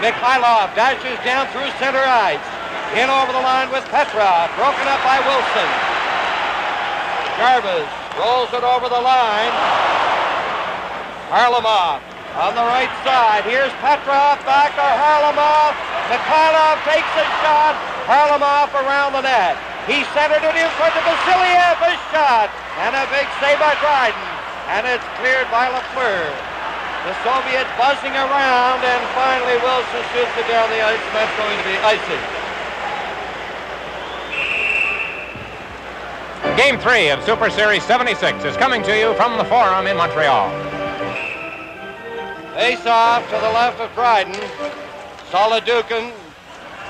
[SPEAKER 1] Mikhailov dashes down through center ice. In over the line with Petrov. Broken up by Wilson. Jarvis rolls it over the line. Harlamov on the right side. Here's Petrov back to Harlamov. Mikhailov takes a shot. Harlamov around the net. He centered it in front of Vasiliev. A shot. And a big save by Dryden. And it's cleared by Lefleur. The Soviets buzzing around, and finally Wilson shoots it down the ice, and that's going to be icing.
[SPEAKER 2] Game 3 of Super Series 76 is coming to you from the Forum in Montreal.
[SPEAKER 1] Face off to the left of Dryden. Solodukhin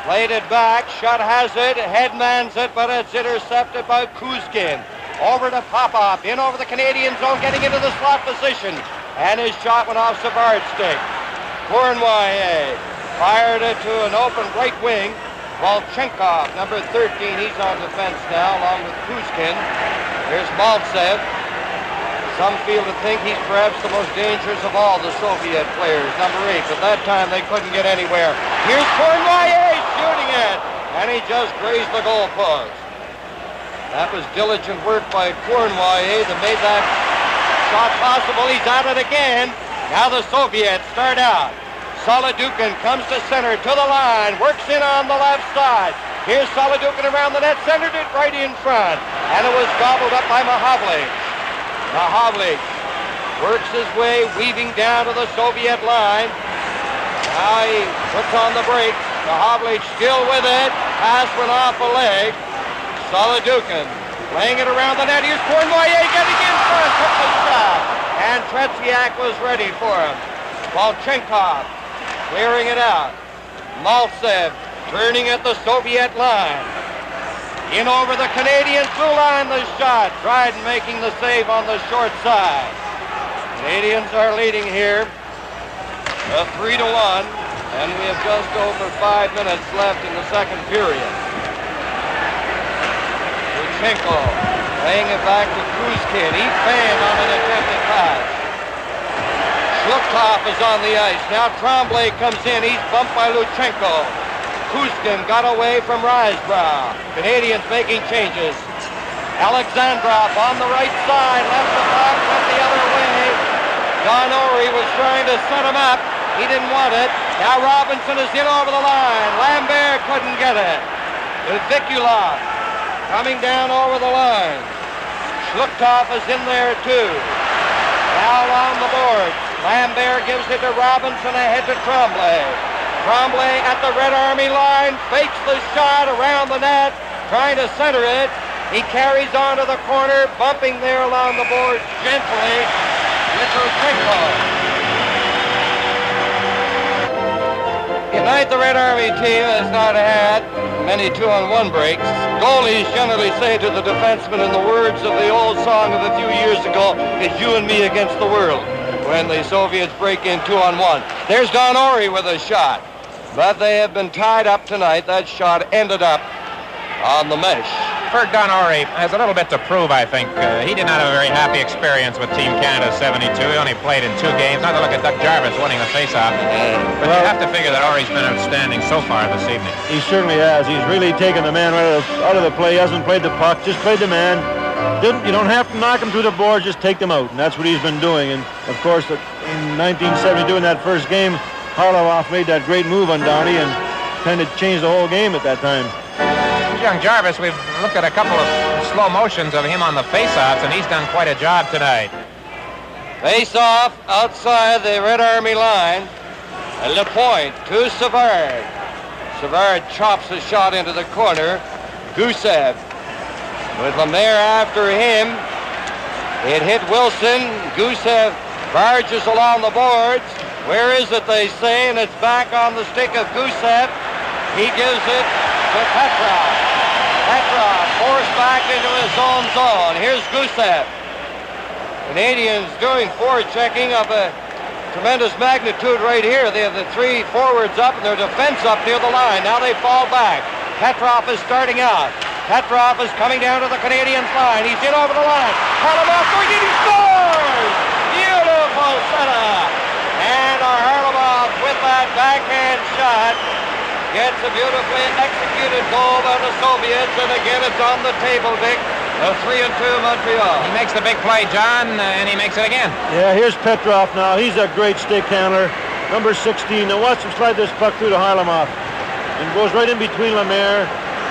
[SPEAKER 1] played it back. Shutt has it. Headmans it, but it's intercepted by Kuzkin. Over to Popov. In over the Canadian zone, getting into the slot position. And his shot went off Savard's stick. Kurnwaye fired it to an open right wing. Volchenkov, number 13, he's on defense now, along with Kuzkin. Here's Maltsev. Some feel to think he's perhaps the most dangerous of all the Soviet players, number 8. But that time they couldn't get anywhere. Here's Kurnwaye shooting it, and he just grazed the goalpost. That was diligent work by Kurnwaye that made that shot possible. He's at it again. Now the Soviets start out. Solodukhin comes to center, to the line, works in on the left side. Here's Solodukhin around the net, centered it right in front. And it was gobbled up by Machowicz. Machowicz works his way, weaving down to the Soviet line. Now he puts on the brakes. Machowicz still with it. Pass went off a leg. Solodukhin laying it around the net. Here's Kurnwaye getting in front, took the shot. And Tretiak was ready for him. Volchenkov clearing it out. Maltsev turning at the Soviet line. In over the Canadian blue line, the shot. Dryden making the save on the short side. Canadians are leading here 3-1, and we have just over 5 minutes left in the second period. Lutchenko laying it back to Kuzkin. He fanned on an attempted pass. Zhluktov is on the ice. Now Tremblay comes in. He's bumped by Lutchenko. Kuzkin got away from Rysbrough. Canadians making changes. Alexandrov on the right side. Left the puck, went the other way. Don Orri was trying to set him up. He didn't want it. Now Robinson is in over the line. Lambert couldn't get it. Vikulov coming down over the line. Zhluktov is in there too. Now along the boards. Lambert gives it to Robinson, ahead to Tremblay. Tremblay at the Red Army line, fakes the shot around the net, trying to center it. He carries on to the corner, bumping there along the boards gently with Lutchenko. Tonight the Red Army team has not had many 2-on-1 breaks. Goalies generally say to the defenseman, in the words of the old song of a few years ago, it's you and me against the world, when the Soviets break in 2-on-1. There's Don Orri with a shot, but they have been tied up tonight. That shot ended up on the mesh.
[SPEAKER 2] For Don Orri has a little bit to prove, I think. He did not have a very happy experience with Team Canada 72. He only played in 2 games. Not to look at Doug Jarvis winning the faceoff. But you have to figure that Orri's been outstanding so far this evening.
[SPEAKER 3] He certainly has. He's really taken the man right out of the play. He hasn't played the puck, just played the man. You don't have to knock him through the boards, just take them out. And that's what he's been doing. And, of course, in 1972, in that first game, Harlamov made that great move on Downey and kind of changed the whole game at that time.
[SPEAKER 2] Young Jarvis, we've looked at a couple of slow motions of him on the face-offs, and he's done quite a job tonight.
[SPEAKER 1] Face-off outside the Red Army line. Lapointe to Savard. Savard chops a shot into the corner. Gusev with Lemaire after him. It hit Wilson. Gusev barges along the boards. Where is it, they say, and it's back on the stick of Gusev. He gives it to Petrov. Petrov forced back into his own zone. Here's Gusev. Canadians doing forechecking of a tremendous magnitude right here. They have the three forwards up and their defense up near the line. Now they fall back. Petrov is starting out. Petrov is coming down to the Canadiens line. He's in over the line. Harlamov going in, he scores! Beautiful setup. And Harlamov with that backhand shot gets a beautifully executed goal by the Soviets, and again it's on the table, Vic. A 3-2 Montreal.
[SPEAKER 2] He makes the big play, John, and he makes it again.
[SPEAKER 3] Yeah, here's Petrov now. He's a great stick handler. Number 16. Now watch him slide this puck through to Harlamov. And goes right in between Lemaire,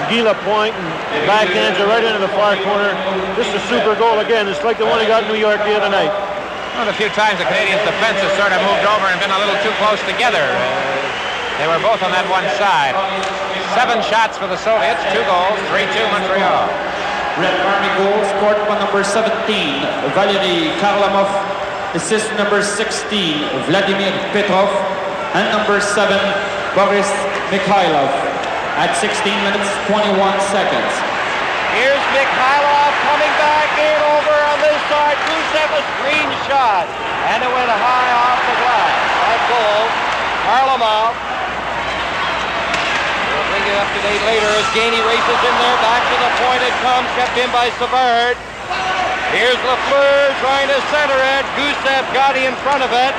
[SPEAKER 3] Guy Lapointe, and backhands are right into the far corner. This is a super goal again. It's like the one he got in New York the other night.
[SPEAKER 2] Well, a few times the Canadiens' defense has sort of moved over and been a little too close together. They were both on that one side. 7 shots for the Soviets, 2 goals, 3-2 Montreal.
[SPEAKER 4] Red Army goal scored by number 17, Valery Kharlamov. Assist number 16, Vladimir Petrov. And number 7, Boris Mikhailov. At 16 minutes, 21 seconds.
[SPEAKER 1] Here's Mikhailov coming back in over on this side. Gusev a screen shot. And it went high off the glass. That goal, Harlamov. We'll bring it up to date later as Gainie races in there. Back to the point it comes, kept in by Savard. Here's Lefleur trying to center it. Gusev got in front of it.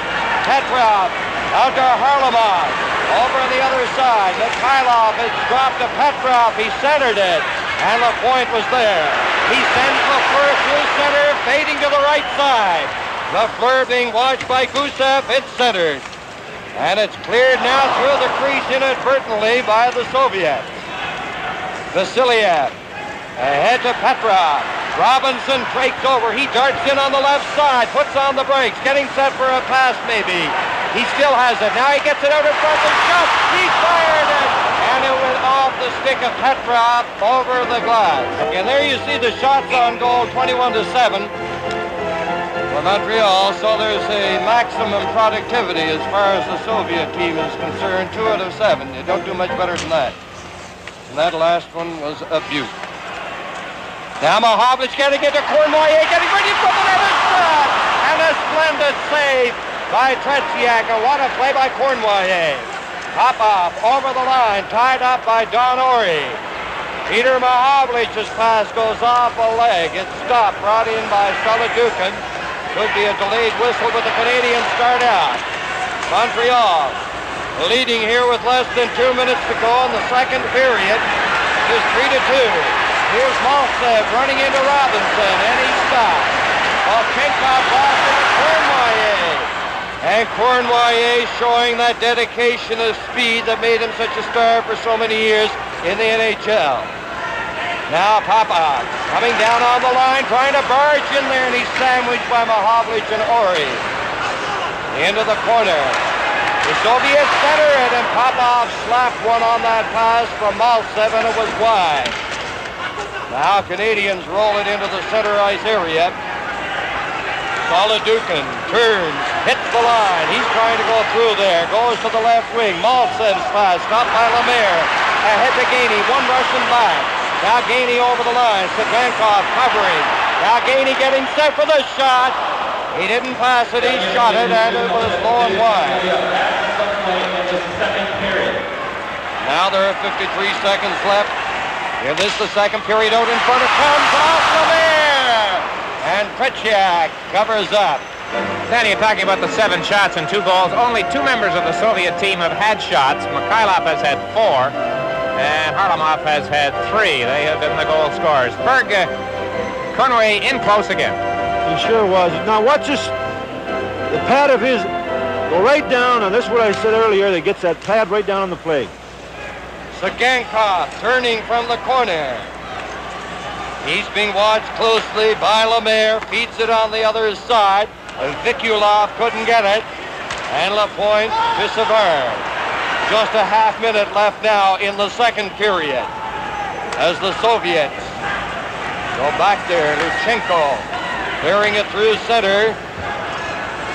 [SPEAKER 1] Petrov out to Harlamov. Over on the other side. Mikhailov has dropped to Petrov. He centered it. And Lapointe was there. He sends Lefleur through center, fading to the right side. Lefleur being watched by Gusev. It's centered. And it's cleared now through the crease inadvertently by the Soviets. Vasiliev ahead to Petrov. Robinson breaks over. He darts in on the left side, puts on the brakes, getting set for a pass maybe. He still has it. Now he gets it out in front of the shot. He fired it. And it went off the stick of Petrov over the glass. And there you see the shots on goal, 21-7. For Montreal, so there's a maximum productivity as far as the Soviet team is concerned. 2 out of 7. You don't do much better than that. And that last one was a beaut. Now Machowicz getting into Kurnwaye, getting ready for the net shot, and a splendid save by Tretiak. And what a play by Kurnwaye. Popov over the line, tied up by Don Orri. Peter Mahovlich's pass goes off a leg. It's stopped, brought in by Solodukhin. Could be a delayed whistle, but the Canadiens start out. Montreal leading here with less than 2 minutes to go in the second period. It is 3-2. Here's Maltsev running into Robinson, and he stops. Volchenkov off into Kurnwaye. And Kurnwaye showing that dedication of speed that made him such a star for so many years in the NHL. Now Popov coming down on the line, trying to barge in there, and he's sandwiched by Mahovlich and Orri. Into the corner. The Soviets center it, and Popov slapped one on that pass from Maltsev, and it was wide. Now Canadians roll it into the center ice area. Solodukhin turns, hits the line. He's trying to go through there. Goes to the left wing. Maltsev's pass, stopped by Lemaire. Ahead to Gainie, one rushing back. Now Gainie over the line. Cıganков covering. Now Gainie getting set for the shot. He didn't pass it, he shot it, and it was low and wide. Now there are 53 seconds left. Here this the second period. Out in front it comes off Lemaire. And Tretiak covers up.
[SPEAKER 2] Danny, you're talking about the 7 shots and 2 goals. Only 2 members of the Soviet team have had shots. Mikhailov has had 4, and Harlamov has had 3. They have been the goal scorers. Berg, Kurnwaye in close again.
[SPEAKER 3] He sure was. Now watch this. The pad of his go right down, and this is what I said earlier, that gets that pad right down on the plate.
[SPEAKER 1] Cıganков turning from the corner. He's being watched closely by Lemaire, feeds it on the other side. Vikulov couldn't get it, and Lapointe to Savard. Just a half minute left now in the second period as the Soviets go back there. Lutchenko clearing it through center.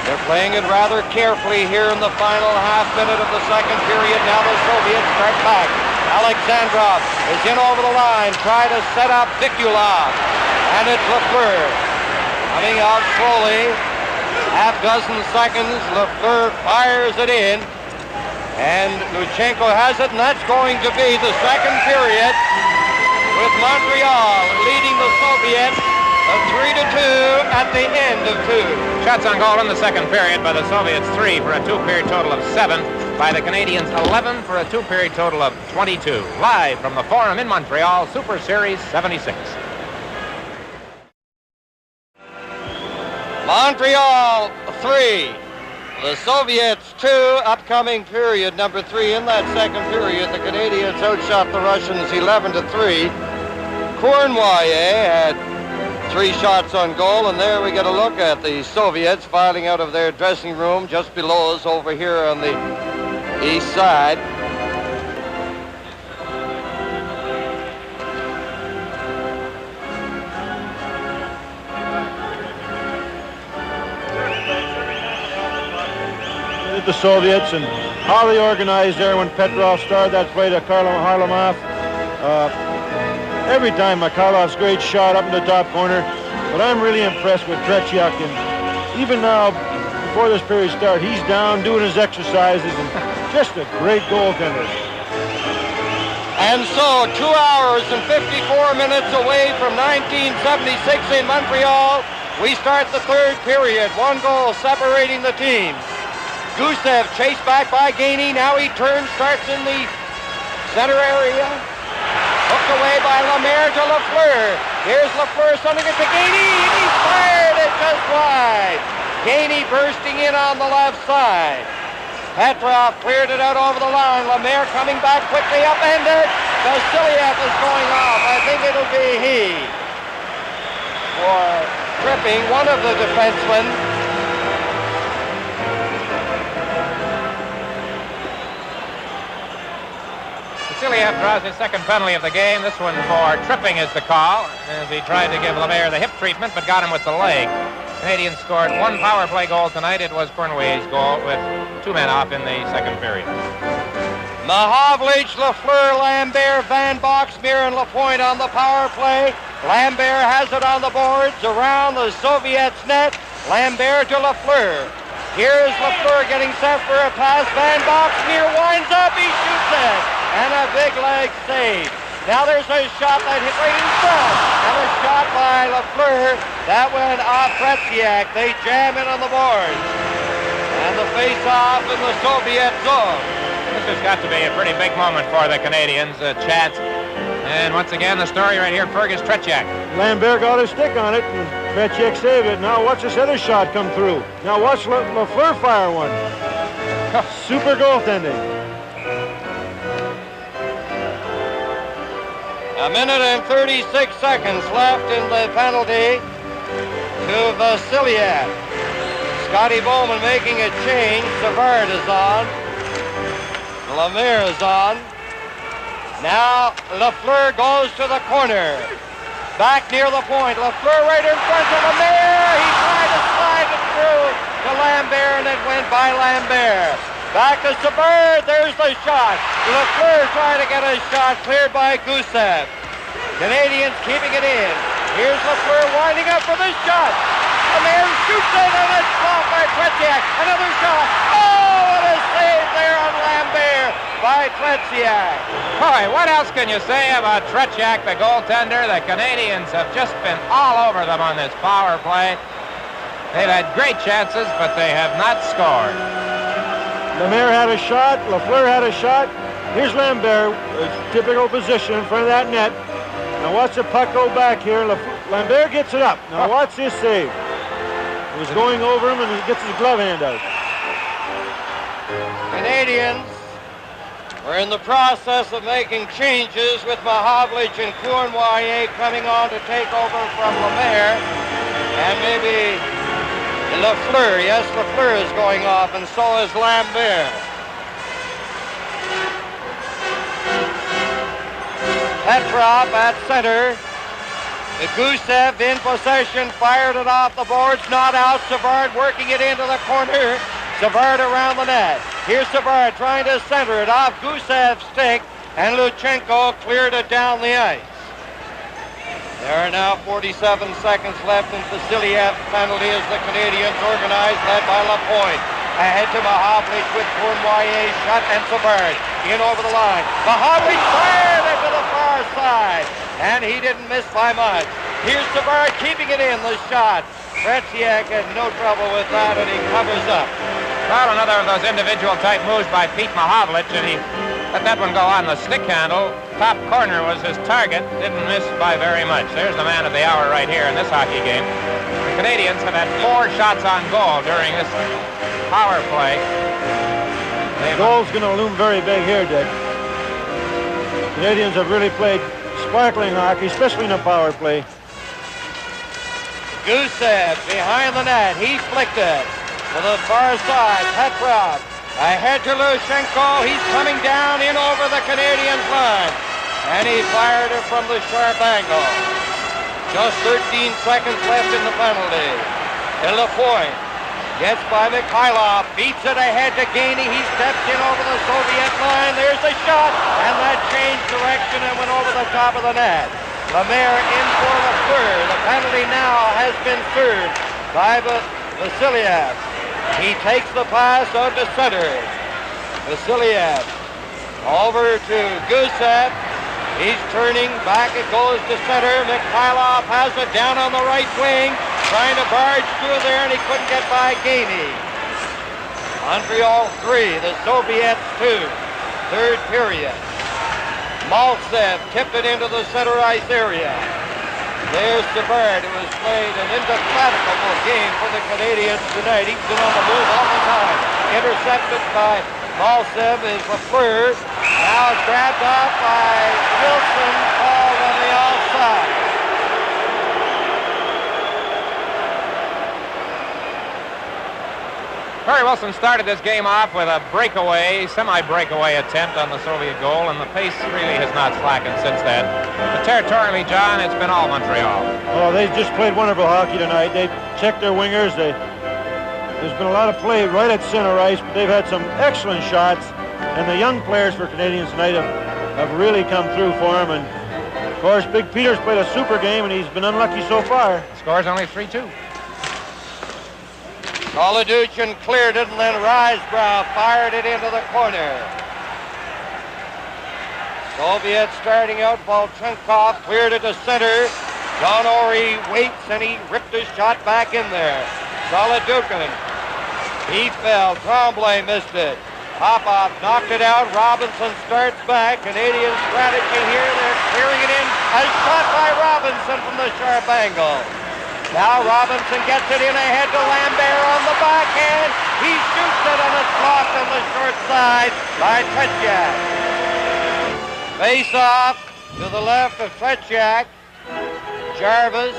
[SPEAKER 1] They're playing it rather carefully here in the final half minute of the second period. Now the Soviets start back. Alexandrov is in over the line, trying to set up Vikulov. And it's Lefleur coming out slowly. Half dozen seconds, Lefleur fires it in. And Lutchenko has it, and that's going to be the second period with Montreal leading the Soviets 3-2 at the end of 2.
[SPEAKER 2] Shots on goal in the second period by the Soviets, 3 for a two-period total of 7. By the Canadians, 11 for a two-period total of 22. Live from the Forum in Montreal, Super Series 76.
[SPEAKER 1] Montreal 3. The Soviets 2, upcoming period number 3. In that second period, the Canadians outshot the Russians 11-3. Kurnwaye had 3 shots on goal, and there we get a look at the Soviets filing out of their dressing room just below us over here on the east side.
[SPEAKER 3] The Soviets and how they organized there when Petrov started that play to Harlamov. Every time Mikhailov's great shot up in the top corner, but I'm really impressed with Tretiak, and even now, before this period started, he's down doing his exercises, and just a great goaltender.
[SPEAKER 1] And so, 2 hours and 54 minutes away from 1976 in Montreal, we start the third period. 1 goal separating the teams. Gusev chased back by Gainey. Now he turns, starts in the center area. Hooked away by Lemaire to Lefleur. Here's Lefleur sending it to Gainey. He's fired it just wide. Gainey bursting in on the left side. Petrov cleared it out over the line. Lemaire coming back quickly, upended. Vasiliev is going off. I think it'll be he for tripping one of the defensemen.
[SPEAKER 2] Vasiliev draws his second penalty of the game. This one for tripping is the call, as he tried to give Lemaire the hip treatment, but got him with the leg. Canadians scored 1 power play goal tonight. It was Kurnwaye's goal with 2 men off in the second period.
[SPEAKER 1] Mahowlich, Lefleur, Lambert, Van Boxmeer, and Lapointe on the power play. Lambert has it on the boards around the Soviets' net. Lambert to Lefleur. Here's Lefleur getting set for a pass. Van Boxmeer winds up. He shoots it. And a big leg save. Now there's a shot that hit right in front. And a shot by Lefleur. That went off Tretiak. They jam in on the boards. And the face-off in the Soviet zone.
[SPEAKER 2] This has got to be a pretty big moment for the Canadians. Chats. And once again, the story right here, Fergus Tretiak.
[SPEAKER 3] Lambert got his stick on it, and Tretiak saved it. Now watch this other shot come through. Now watch Lefleur fire one. Super goaltending.
[SPEAKER 1] A minute and 36 seconds left in the penalty to Vasiliev. Scotty Bowman making a change. Savard is on. Lemaire is on. Now Lefleur goes to the corner. Back near the point. Lefleur right in front of Lemaire. He tried to slide it through to Lambert, and it went by Lambert. Back to Savard. There's the shot. Lefleur trying to get a shot cleared by Gusev. Canadians keeping it in. Here's Lefleur winding up for this shot. Lemaire shoots it, and it's blocked by Tretiak. Another shot. Oh, what a save there on Lambert by Tretiak.
[SPEAKER 2] Boy, what else can you say about Tretiak, the goaltender? The Canadians have just been all over them on this power play. They've had great chances, but they have not scored.
[SPEAKER 3] Lemaire had a shot. Lefleur had a shot. Here's Lambert, typical position in front of that net. Now watch the puck go back here. Lambert gets it up. Now watch this save. He was going over him, and he gets his glove hand out.
[SPEAKER 1] Canadiens were in the process of making changes with Mahowlich and Kurnwaye coming on to take over from Lemaire. And maybe Lefleur, yes, Lefleur is going off, and so is Lambert. Petrov at center. Gusev in possession, fired it off the boards, not out. Savard working it into the corner. Savard around the net. Here's Savard trying to center it off Gusev's stick, and Lutchenko cleared it down the ice. There are now 47 seconds left, and Vasilyev's penalty as the Canadiens organized, led by Lapointe. Ahead to Mahowlich with Kurnwaye, Schott, and Savard. In over the line. Mahowlich fired it to the far side, and he didn't miss by much. Here's Savard keeping it in, the shot. Tretiak had no trouble with that, and he covers up.
[SPEAKER 2] Well, another of those individual type moves by Pete Mahowlich, and he let that one go on the stick handle. Top corner was his target, didn't miss by very much. There's the man of the hour right here in this hockey game. The Canadiens have had 4 shots on goal during this power play.
[SPEAKER 3] The goal's going to loom very big here, Dick. Canadiens have really played sparkling hockey, especially in a power play.
[SPEAKER 1] Gusev behind the net. He flicked it to the far side. Petrov ahead to Lutchenko. He's coming down in over the Canadiens line. And he fired it from the sharp angle. Just 13 seconds left in the penalty. And Lapointe gets by Mikhailov. Beats it ahead to Gainey. He steps in over the Soviet line. There's the shot. And that changed direction and went over the top of the net. Lemaire in for Lefleur. The penalty now has been served by Vasiliev. He takes the pass out to center. Vasiliev over to Gusev. He's turning back. It goes to center. Mikhailov has it down on the right wing, trying to barge through there, and he couldn't get by Gainey. Montreal 3, the Soviets 2. Third period. Maltsev tipped it into the center ice area. There's Savard, who has played an indefatigable game for the Canadiens tonight. He's been on the move all the time. Intercepted by Maltsev is Lefleur. Now grabbed off by Wilson, called on the outside.
[SPEAKER 2] Perry Wilson started this game off with a breakaway, semi-breakaway attempt on the Soviet goal, and the pace really has not slackened since then. But territorially, John, it's been all Montreal.
[SPEAKER 3] Oh, they just played wonderful hockey tonight. They checked their wingers. There's been a lot of play right at center ice, but they've had some excellent shots. And the young players for Canadiens tonight have really come through for them. And, of course, Big Peter's played a super game, and he's been unlucky so far.
[SPEAKER 2] Score's only 3-2.
[SPEAKER 1] Solodukhin cleared it, and then Riceborough fired it into the corner. Soviet starting out. Volchenkov cleared it to center. John Orry waits, and he ripped his shot back in there. Solodukhin. He fell. Tremblay missed it. Popov knocked it out. Robinson starts back. Canadian strategy here. They're clearing it in. A shot by Robinson from the sharp angle. Now Robinson gets it in ahead to Lambert on the backhand. He shoots it, and it's blocked on the short side by Tretiak. Face off to the left of Tretiak. Jarvis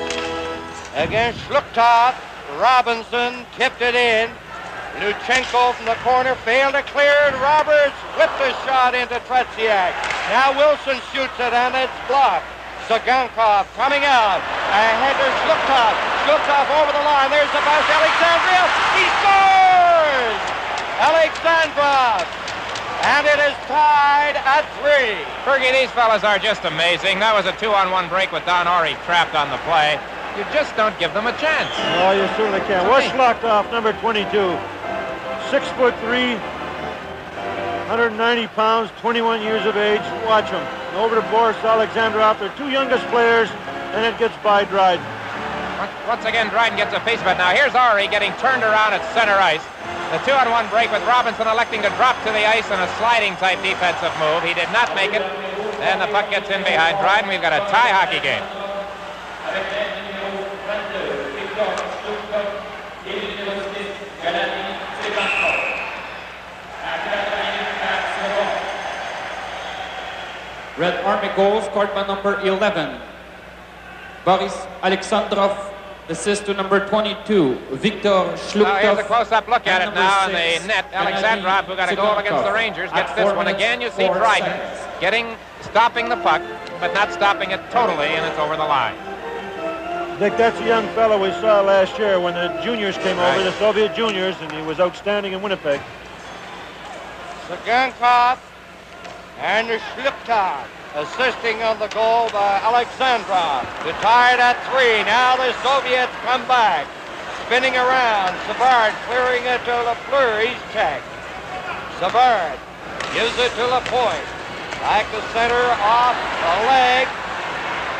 [SPEAKER 1] against Zhluktov. Robinson tipped it in. Lutchenko from the corner failed to clear it. Roberts whipped a shot into Tretiak. Now Wilson shoots it, and it's blocked. Tsygankov coming out. Ahead to Zhluktov. Zhluktov over the line. There's the pass. Alexandrov. He scores! Alexandrov. And it is tied at 3.
[SPEAKER 2] Fergie, these fellas are just amazing. That was a 2-on-1 break with Don Orry trapped on the play. You just don't give them a chance.
[SPEAKER 3] Oh, you certainly can. Zhluktov, number 22. 6'3", 190 pounds, 21 years of age. Watch him. And over to Boris Alexandrov, their 2 youngest players, and it gets by Dryden.
[SPEAKER 2] Once again, Dryden gets a piece of it. Now here's Orry getting turned around at center ice. The 2-on-1 break with Robinson electing to drop to the ice in a sliding type defensive move. He did not make it. And the puck gets in behind Dryden. We've got a tie hockey game.
[SPEAKER 4] Red Army goal scored by number 11, Boris Alexandrov. Assist to number 22, Viktor-Jluktov.
[SPEAKER 2] Now here's a close-up look at it now in the net. Alexandrov, who got a goal against the Rangers, gets this one again. You see Dryden stopping the puck, but not stopping it totally, and it's over the line.
[SPEAKER 3] Dick, that's a young fellow we saw last year when the juniors came over, the Soviet juniors, and he was outstanding in Winnipeg.
[SPEAKER 1] Цыганков and Jlukhtov assisting on the goal by Alexandrov to tie it at 3. Now the Soviets come back, spinning around. Savard clearing it to Lefleur. He's checked. Savard gives it to Lapointe. Back to center, off the leg.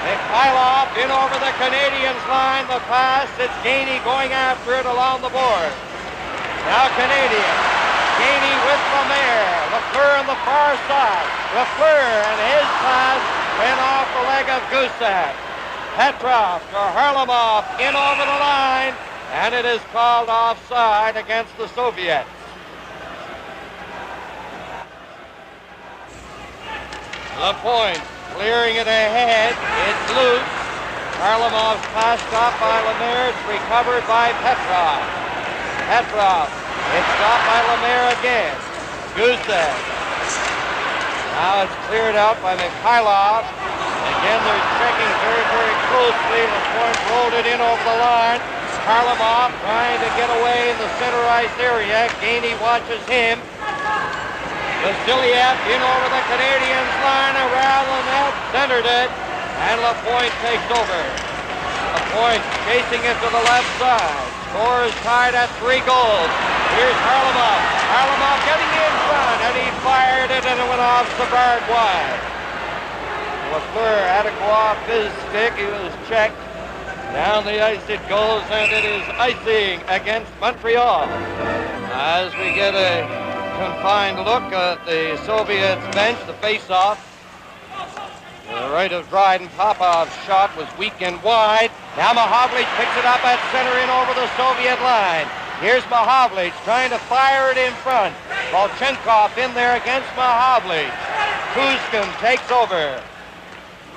[SPEAKER 1] Mikhailov in over the Canadiens line. The pass. It's Gainey going after it along the board. Now Canadiens. Gainey with Lemaire. Lefleur on the far side. Lefleur and his pass went off the leg of Gusev. Petrov to Harlamov in over the line, and it is called offside against the Soviets. Lapointe clearing it ahead. It's loose. Harlamov's passed off by Lemaire. It's recovered by Petrov. Petrov. It's stopped by Lemaire again. Gusev. Now it's cleared out by Mikhailov. Again, they're checking very, very closely. Lapointe rolled it in over the line. Harlamov trying to get away in the center ice area. Gainey watches him. Vasiliev in over the Canadiens line. Around the net, centered it. And Lapointe takes over. Lapointe chasing it to the left side. Score is tied at 3 goals. Here's Harlamov. Harlamov getting in front, and he fired it, and it went off Savard wide. Lefleur had to go off his stick. He was checked. Down the ice it goes, and it is icing against Montreal. As we get a confined look at the Soviets bench, the face-off. To the right of Dryden, Popov's shot was weak and wide. Now Machowicz picks it up at center in over the Soviet line. Here's Machowicz trying to fire it in front. Volchenkov in there against Machowicz. Kuzkin takes over.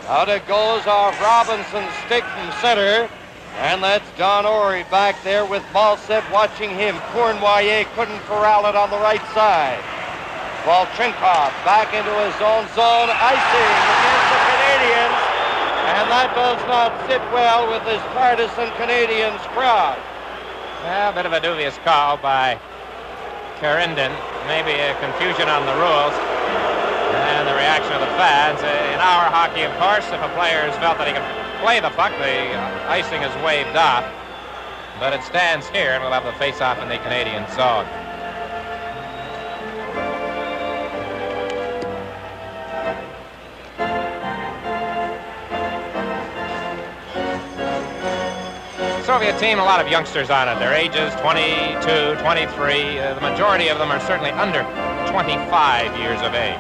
[SPEAKER 1] Out it goes off Robinson's stick from center. And that's Don Orri back there with Maltsev watching him. Cournoyer couldn't corral it on the right side. Volchenkov back into his own zone, icing against the Canadiens, and that does not sit well with this partisan Canadiens crowd.
[SPEAKER 2] Well, a bit of a dubious call by Karindin. Maybe a confusion on the rules and the reaction of the fans. In our hockey, of course, if a player has felt that he can play the puck, the icing is waved off. But it stands here, and we'll have the face-off in the Canadian zone. Soviet team, a lot of youngsters on it. Their ages 22, 23. The majority of them are certainly under 25 years of age.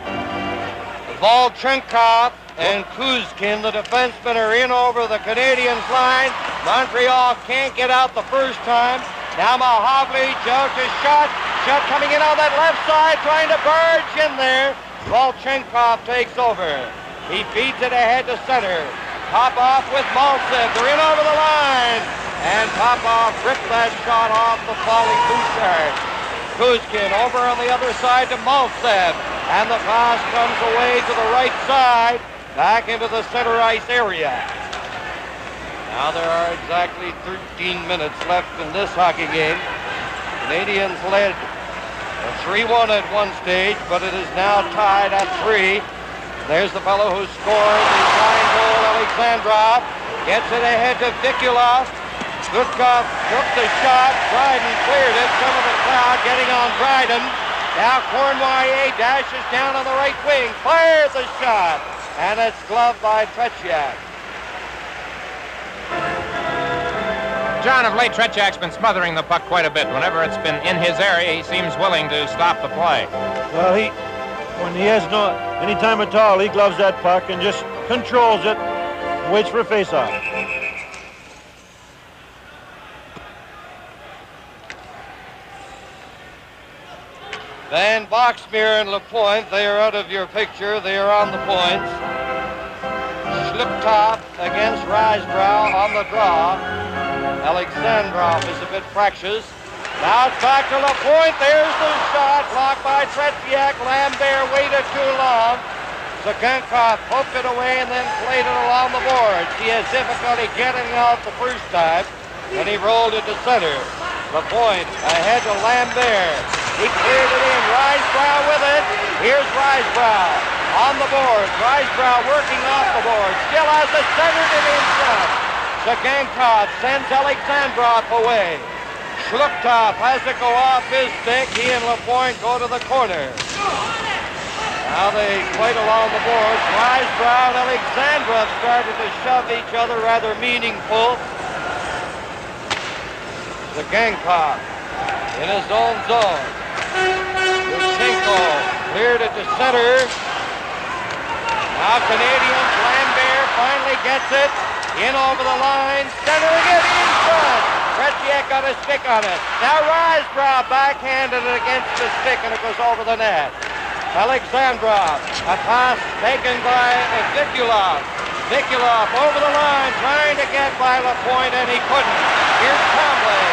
[SPEAKER 1] Volchenkov and Kuzkin, the defensemen, are in over the Canadiens line. Montreal can't get out the first time. Now Machowicz out to Schott. Schott coming in on that left side, trying to barge in there. Volchenkov takes over. He feeds it ahead to center. Popov with Maltsev. They're in over the line. And Popov ripped that shot off the falling Bouchard. Kuzkin over on the other side to Maltsev. And the pass comes away to the right side, back into the center ice area. Now there are exactly 13 minutes left in this hockey game. Canadiens led 3-1 at one stage, but it is now tied at 3. There's the fellow who scored the tying goal, Alexandrov. Gets it ahead to Vikulov. Gutkov took the shot. Dryden cleared it. Some of the crowd getting on Dryden. Now Cournoyer dashes down on the right wing. Fires the shot. And it's gloved by Tretiak.
[SPEAKER 2] John, of late, Tretiak's been smothering the puck quite a bit. Whenever it's been in his area, he seems willing to stop the play.
[SPEAKER 3] Well, when he has no any time at all, he gloves that puck and just controls it, waits for a face-off.
[SPEAKER 1] Then Boxmeer and Lapointe, they are out of your picture. They are on the points. Wikler-Jlukhtov against Rysbrough on the draw. Alexandrov is a bit fractious. Now it's back to Lapointe. There's the shot. Blocked by Tretiak. Lambert waited too long. Cıganков poked it away and then played it along the boards. He has difficulty getting out the first time, and he rolled it to center. Lapointe ahead to Lambert. He cleared it in. Rysbrough with it. Here's Rysbrough on the board. Rysbrough working off the board. Still has it centered and in front. Cıganков sends Alexandrov away. Jlukhtov has to go off his stick. He and Lapointe go to the corner. Now they played along the boards. Rysbrough and Alexandrov started to shove each other, rather meaningful. Cıganкov in his own zone. Lutchenko cleared it to center. Now Canadiens, Lambert finally gets it. In over the line, centering it in front. Tretiak got a stick on it. Now Rysbrough backhanded it against the stick and it goes over the net. Alexandrov, a pass taken by Vikulov. Vikulov over the line, trying to get by Lapointe, and he couldn't. Here's Tremblay.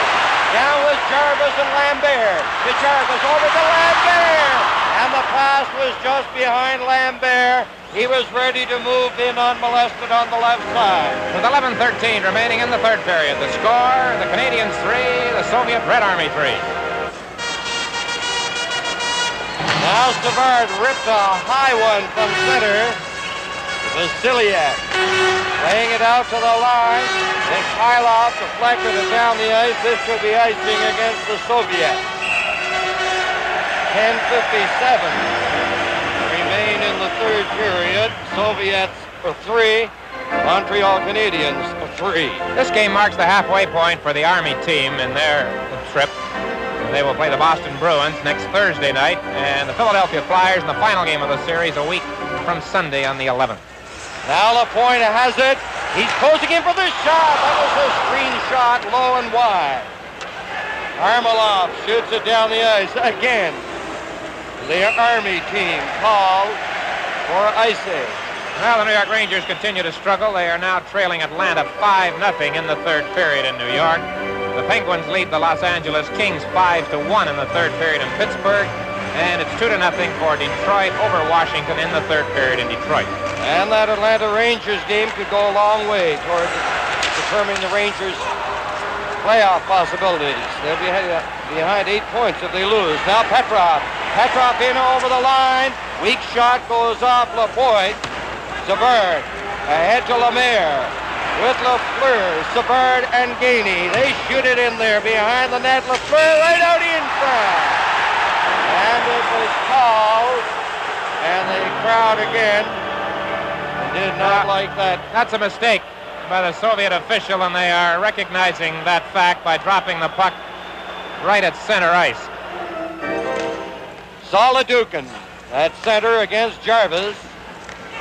[SPEAKER 1] Down with Jarvis and Lambert. To Jarvis, over to Lambert. And the pass was just behind Lambert. He was ready to move in unmolested on the left side.
[SPEAKER 2] With 11:13 remaining in the third period, the score, the Canadiens 3, the Soviet Red Army 3.
[SPEAKER 1] Now Savard ripped a high one from center. Vasilev laying it out to the line. Mikhailov deflected it down the ice. This could be icing against the Soviets. 10:57 remain in the third period. Soviets for 3. Montreal Canadiens for 3.
[SPEAKER 2] This game marks the halfway point for the Army team in their trip. They will play the Boston Bruins next Thursday night, and the Philadelphia Flyers in the final game of the series a week from Sunday on the 11th.
[SPEAKER 1] Now Lapointe has it. He's posing in for the shot. That was a screen shot, low and wide. Armalov shoots it down the ice again. The Army team called for icing.
[SPEAKER 2] Well, the New York Rangers continue to struggle. They are now trailing Atlanta 5-0 in the third period in New York. The Penguins lead the Los Angeles Kings 5-1 in the third period in Pittsburgh. And it's 2-0 for Detroit over Washington in the third period in Detroit.
[SPEAKER 1] And that Atlanta Rangers game could go a long way toward determining the Rangers' playoff possibilities. They'll be behind 8 points if they lose. Now Petrov. Petrov in over the line. Weak shot goes off Lapointe. Savard ahead to Lemaire. With Lefleur, Savard, and Gainey. They shoot it in there behind the net. Lefleur right out in front. And it was called. And the crowd again did not like that.
[SPEAKER 2] That's a mistake by the Soviet official, and they are recognizing that fact by dropping the puck right at center ice.
[SPEAKER 1] Solodukhin at center against Jarvis.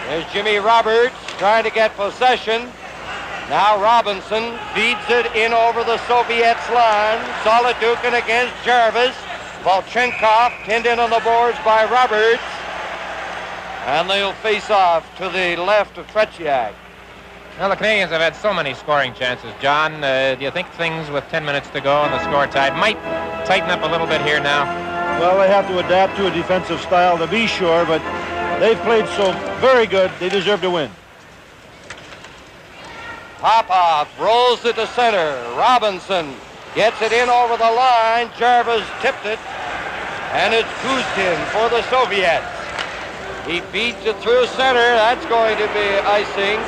[SPEAKER 1] There's Jimmy Roberts trying to get possession. Now Robinson feeds it in over the Soviets line. Solodukhin against Jarvis. Volchenkov pinned in on the boards by Roberts. And they'll face off to the left of Tretiak.
[SPEAKER 2] Well, the Canadiens have had so many scoring chances, John. Do you think things with 10 minutes to go and the score tied might tighten up a little bit here now?
[SPEAKER 3] Well, they have to adapt to a defensive style to be sure, but they've played so very good, they deserve to win.
[SPEAKER 1] Popov rolls it to center. Robinson gets it in over the line. Jarvis tipped it. And it's Kuzkin for the Soviets. He feeds it through center. That's going to be icing.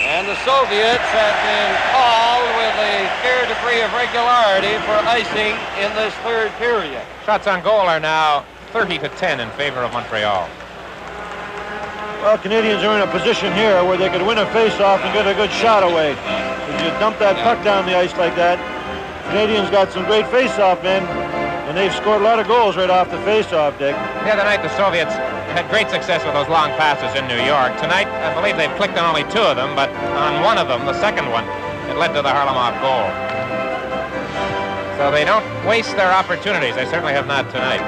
[SPEAKER 1] And the Soviets have been called with a fair degree of regularity for icing in this third period.
[SPEAKER 2] Shots on goal are now 30-10 in favor of Montreal.
[SPEAKER 3] Well, Canadians are in a position here where they could win a face-off and get a good shot away. If you dump that puck down the ice like that, Canadians got some great face-off men, and they've scored a lot of goals right off the face-off, Dick.
[SPEAKER 2] The other night, the Soviets had great success with those long passes in New York. Tonight, I believe they've clicked on only 2 of them, but on one of them, the second one, it led to the Harlamov goal. So they don't waste their opportunities. They certainly have not tonight.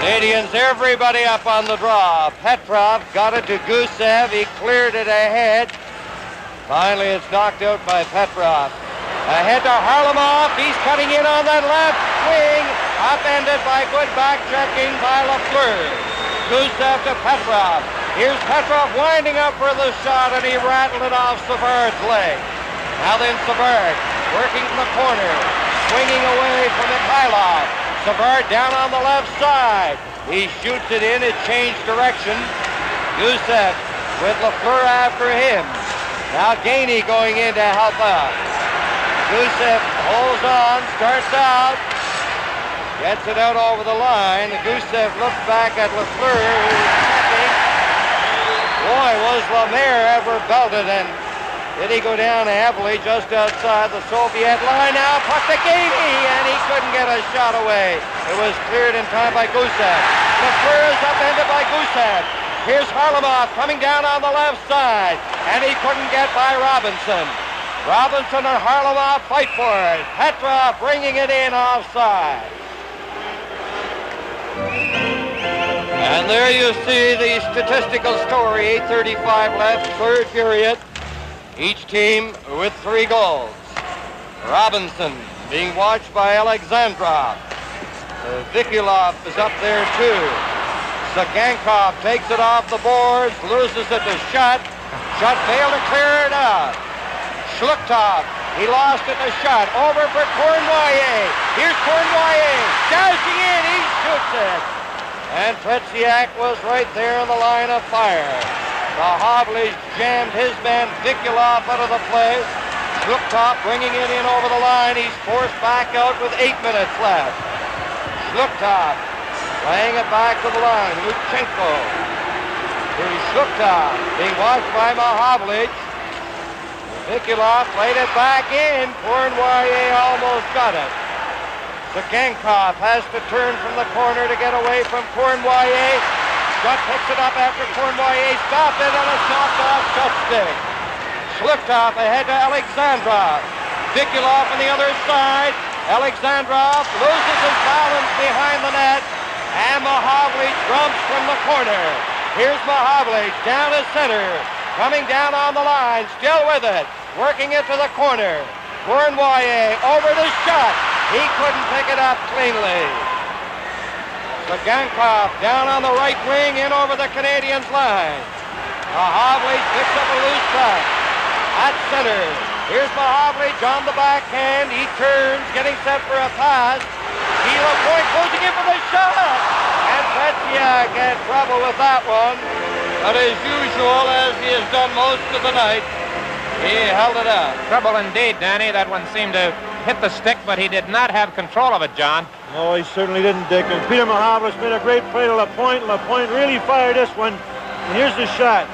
[SPEAKER 1] Canadians, everybody up on the draw. Petrov got it to Gusev. He cleared it ahead. Finally, it's knocked out by Petrov. Ahead to Harlamov. He's cutting in on that left wing. Upended by good back-checking by Lefleur. Gusev to Petrov. Here's Petrov winding up for the shot, and he rattled it off Savard's leg. Now then Savard working from the corner, swinging away from Mikhailov. Savard down on the left side. He shoots it in. It changed direction. Gusev with Lefleur after him. Now Geinie going in to help out. Gusev holds on, starts out, gets it out over the line. Gusev looks back at Lefleur, who's checking. Boy, was Lemaire ever belted, and did he go down heavily just outside the Soviet line. Now puck to Geinie, and he couldn't get a shot away. It was cleared in time by Gusev. Lefleur is upended by Gusev. Here's Harlamov coming down on the left side, and he couldn't get by Robinson. Robinson and Harlamov fight for it. Petrov bringing it in offside. And there you see the statistical story. 8:35 left, third period. Each team with 3 goals. Robinson being watched by Alexandrov. Vikulov is up there too. Цыганков takes it off the boards, loses it to Schott. Schott failed to clear it out. Zhluktov, he lost it to Schott. Over for Cournoyer. Here's Cournoyer, dashing in, he shoots it. And Tretiak was right there in the line of fire. Mahowicz jammed his man Vikulov out of the play. Zhluktov bringing it in over the line. He's forced back out with 8 minutes left. Zhluktov laying it back to the line. Lutchenko. Here's Zhluktov being watched by Mahowicz. Vikulov played it back in. Cournoyer almost got it. Cıganков has to turn from the corner to get away from Cournoyer. Schott picks it up after Cournoyer stopped it, and a shot off Schutt's stick. Zhluktov ahead to Alexandrov. Vikulov on the other side. Alexandrov loses his balance behind the net, and Mahowicz drumps from the corner. Here's Mahowicz down to center, coming down on the line, still with it, working it to the corner. Cournoyer over to Schott. He couldn't pick it up cleanly. Cıganков down on the right wing, in over the Canadiens line. Mahowicz picks up a loose puck at center. Here's Mahowicz on the backhand. He turns, getting set for a pass. Lapointe closing in for the shot. And Tretiak had trouble with that one. But as usual, as he has done most of the night, he held it up.
[SPEAKER 2] Trouble indeed, Danny. That one seemed to hit the stick, but he did not have control of it, John.
[SPEAKER 3] No, he certainly didn't, Dick. And Peter Mahowicz made a great play to Lapointe. Lapointe really fired this one. And here's the shot.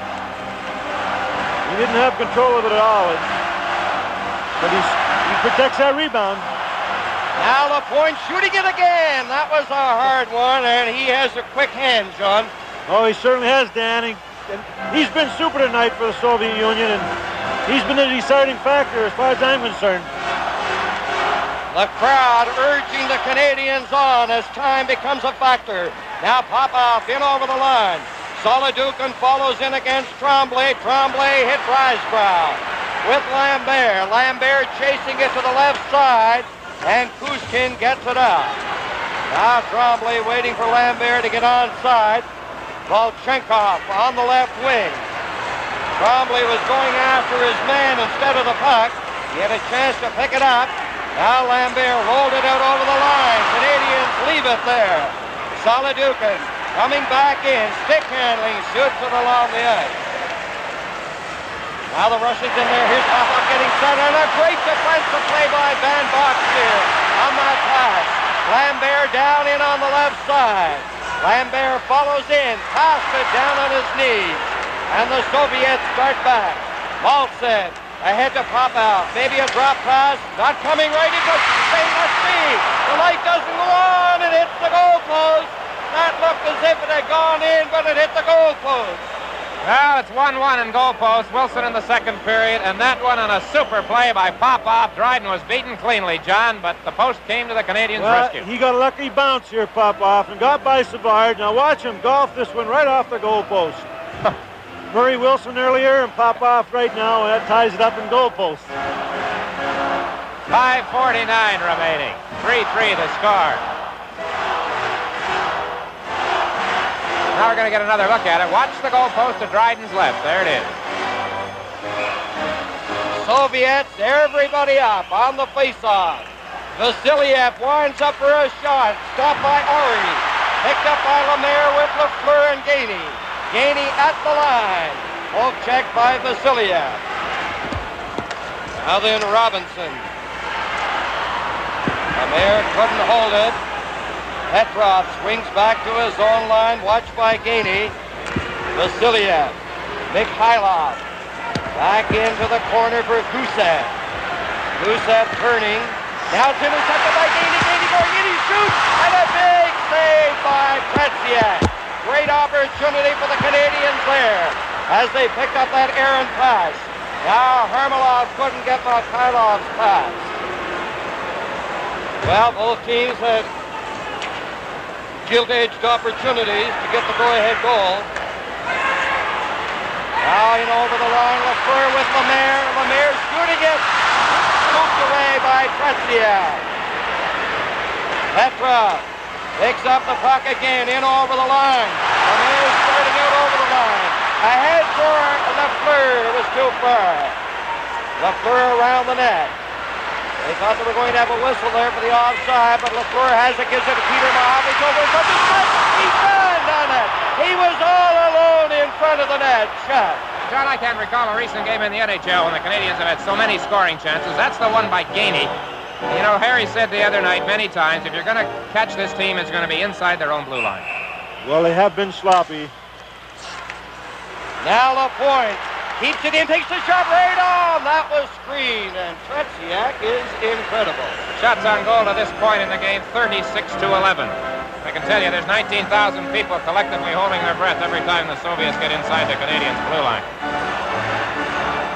[SPEAKER 3] He didn't have control of it at all. But he protects that rebound.
[SPEAKER 1] Now Lapointe shooting it again. That was a hard one, and he has a quick hand, John.
[SPEAKER 3] Oh, he certainly has, Dan. He's been super tonight for the Soviet Union, and he's been the deciding factor as far as I'm concerned.
[SPEAKER 1] The crowd urging the Canadiens on as time becomes a factor. Now Popov in over the line. Solodukhin follows in against Tremblay. Tremblay hit Risebrow with Lambert. Lambert chasing it to the left side, and Kuzkin gets it out. Now Tremblay waiting for Lambert to get onside. Volchenkov on the left wing. Tremblay was going after his man instead of the puck. He had a chance to pick it up. Now Lambert rolled it out over the line. Canadiens leave it there. Solodukhin coming back in. Stick handling. Shoots it along the ice. Now the Russians in there. Here's Popov getting set. And a great defensive play by Van Boxmeer on that pass. Lambert down in on the left side. Lambert follows in. Passed it down on his knees. And the Soviets start back. Maltsev ahead to Popov. Maybe a drop pass. Not coming right into stainless speed. The light doesn't go on. It hits the goal post. That looked as if it had gone in, but it hit the goal post.
[SPEAKER 2] Well, it's 1-1 in goalpost. Wilson in the second period, and that one on a super play by Popov. Dryden was beaten cleanly, John, but the post came to the Canadiens' rescue.
[SPEAKER 3] He got a lucky bounce here, Popov, and got by Savard. Now watch him golf this one right off the goalpost. Murray Wilson earlier and Popov right now, and that ties it up in goalpost.
[SPEAKER 2] 5:49 remaining. 3-3 the score. Now we're going to get another look at it. Watch the goalpost to Dryden's left. There it is.
[SPEAKER 1] Soviets, everybody up on the face-off. Vasiliev winds up for a shot. Stopped by Orri. Picked up by Lemaire with Lefleur and Gagné. Gagné at the line. Poke check by Vasiliev. Now then Robinson. Lemaire couldn't hold it. Petrov swings back to his own line, watched by Gagné. Vasiliev. Mikhailov. Back into the corner for Gusev. Gusev turning. Now it's intercepted by Gagné. Gagné going in, he shoots, and a big save by Tretiak. Great opportunity for the Canadiens there as they picked up that errant pass. Now Hermelov couldn't get Mikhailov's pass. Well, both teams had gilt-edged opportunities to get the go-ahead goal. Now in over the line, Lefleur with Lemaire. Lemaire shooting it. Scooped away by Tretiak. Petrov picks up the puck again, in over the line. Lemaire starting out over the line. Ahead for Lefleur. It was too far. Lefleur around the net. They thought they were going to have a whistle there for the offside, but Lefleur has it, gives it to Peter Mahovlich over in front of the net. He's done it. He was all alone in front of the net. Shot.
[SPEAKER 2] John, I can't recall a recent game in the NHL when the Canadiens have had so many scoring chances. That's the one by Gagné. You know, Harry said the other night many times, if you're going to catch this team, it's going to be inside their own blue line.
[SPEAKER 3] Well, they have been sloppy.
[SPEAKER 1] Now Lapointe keeps it in, takes the shot right on. That was screened, and Tretiak is incredible.
[SPEAKER 2] Shots on goal to this point in the game, 36-11. I can tell you there's 19,000 people collectively holding their breath every time the Soviets get inside the Canadiens' blue line.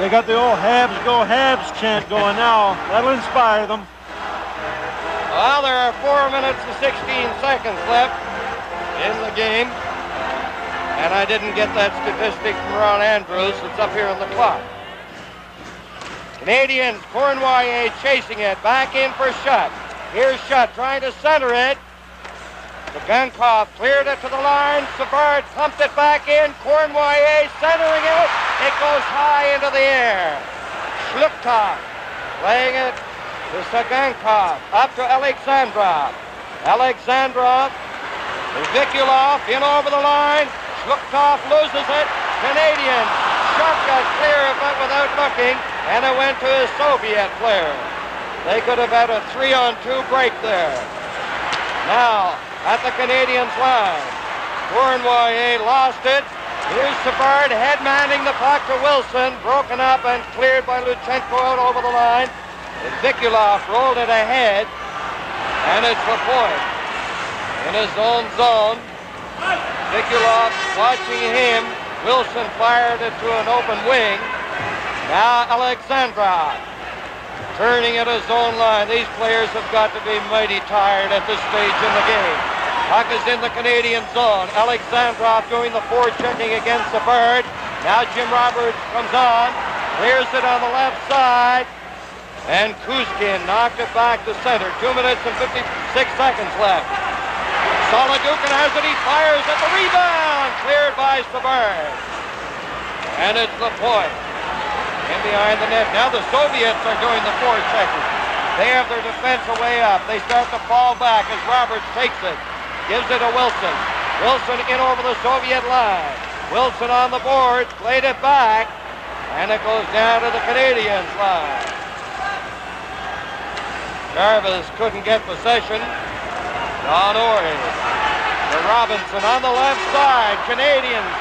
[SPEAKER 3] They got the old Habs go Habs chant going now. That'll inspire them.
[SPEAKER 1] Well, there are 4 minutes and 16 seconds left in the game. And I didn't get that statistic from Ron Andrews. It's up here on the clock. Canadiens, Cournoyer chasing it. Back in for Shutt. Here's Shutt trying to center it. Cıgankov cleared it to the line. Savard pumped it back in. Cournoyer centering it. It goes high into the air. Zhluktov playing it to Cıgankov. Up to Alexandrov. Alexandrov. Vikulov in over the line. Zhluktov loses it. Canadian shot got clear of it without looking, and it went to a Soviet player. They could have had a 3-on-2 break there. Now, at the Canadiens line, Cournoyer lost it. Here's Savard head-manning the puck to Wilson, broken up and cleared by Lutchenko out over the line. And Vikulov rolled it ahead, and it's Lapointe in his own zone. Vikulov watching him. Wilson fired it to an open wing. Now Alexandrov turning at his own line. These players have got to be mighty tired at this stage in the game. Puck is in the Canadian zone. Alexandrov doing the forechecking against the bird. Now Jim Roberts comes on. Clears it on the left side. And Kuzkin knocked it back to center. 2 minutes and 56 seconds left. Solodukhin has it, he fires at the rebound, cleared by Savard. And it's Lapointe in behind the net. Now the Soviets are doing the forechecking. They have their defense way up. They start to fall back as Roberts takes it, gives it to Wilson. Wilson in over the Soviet line. Wilson on the board, played it back, and it goes down to the Canadiens line. Jarvis couldn't get possession. Don Orri to Robinson on the left side. Canadiens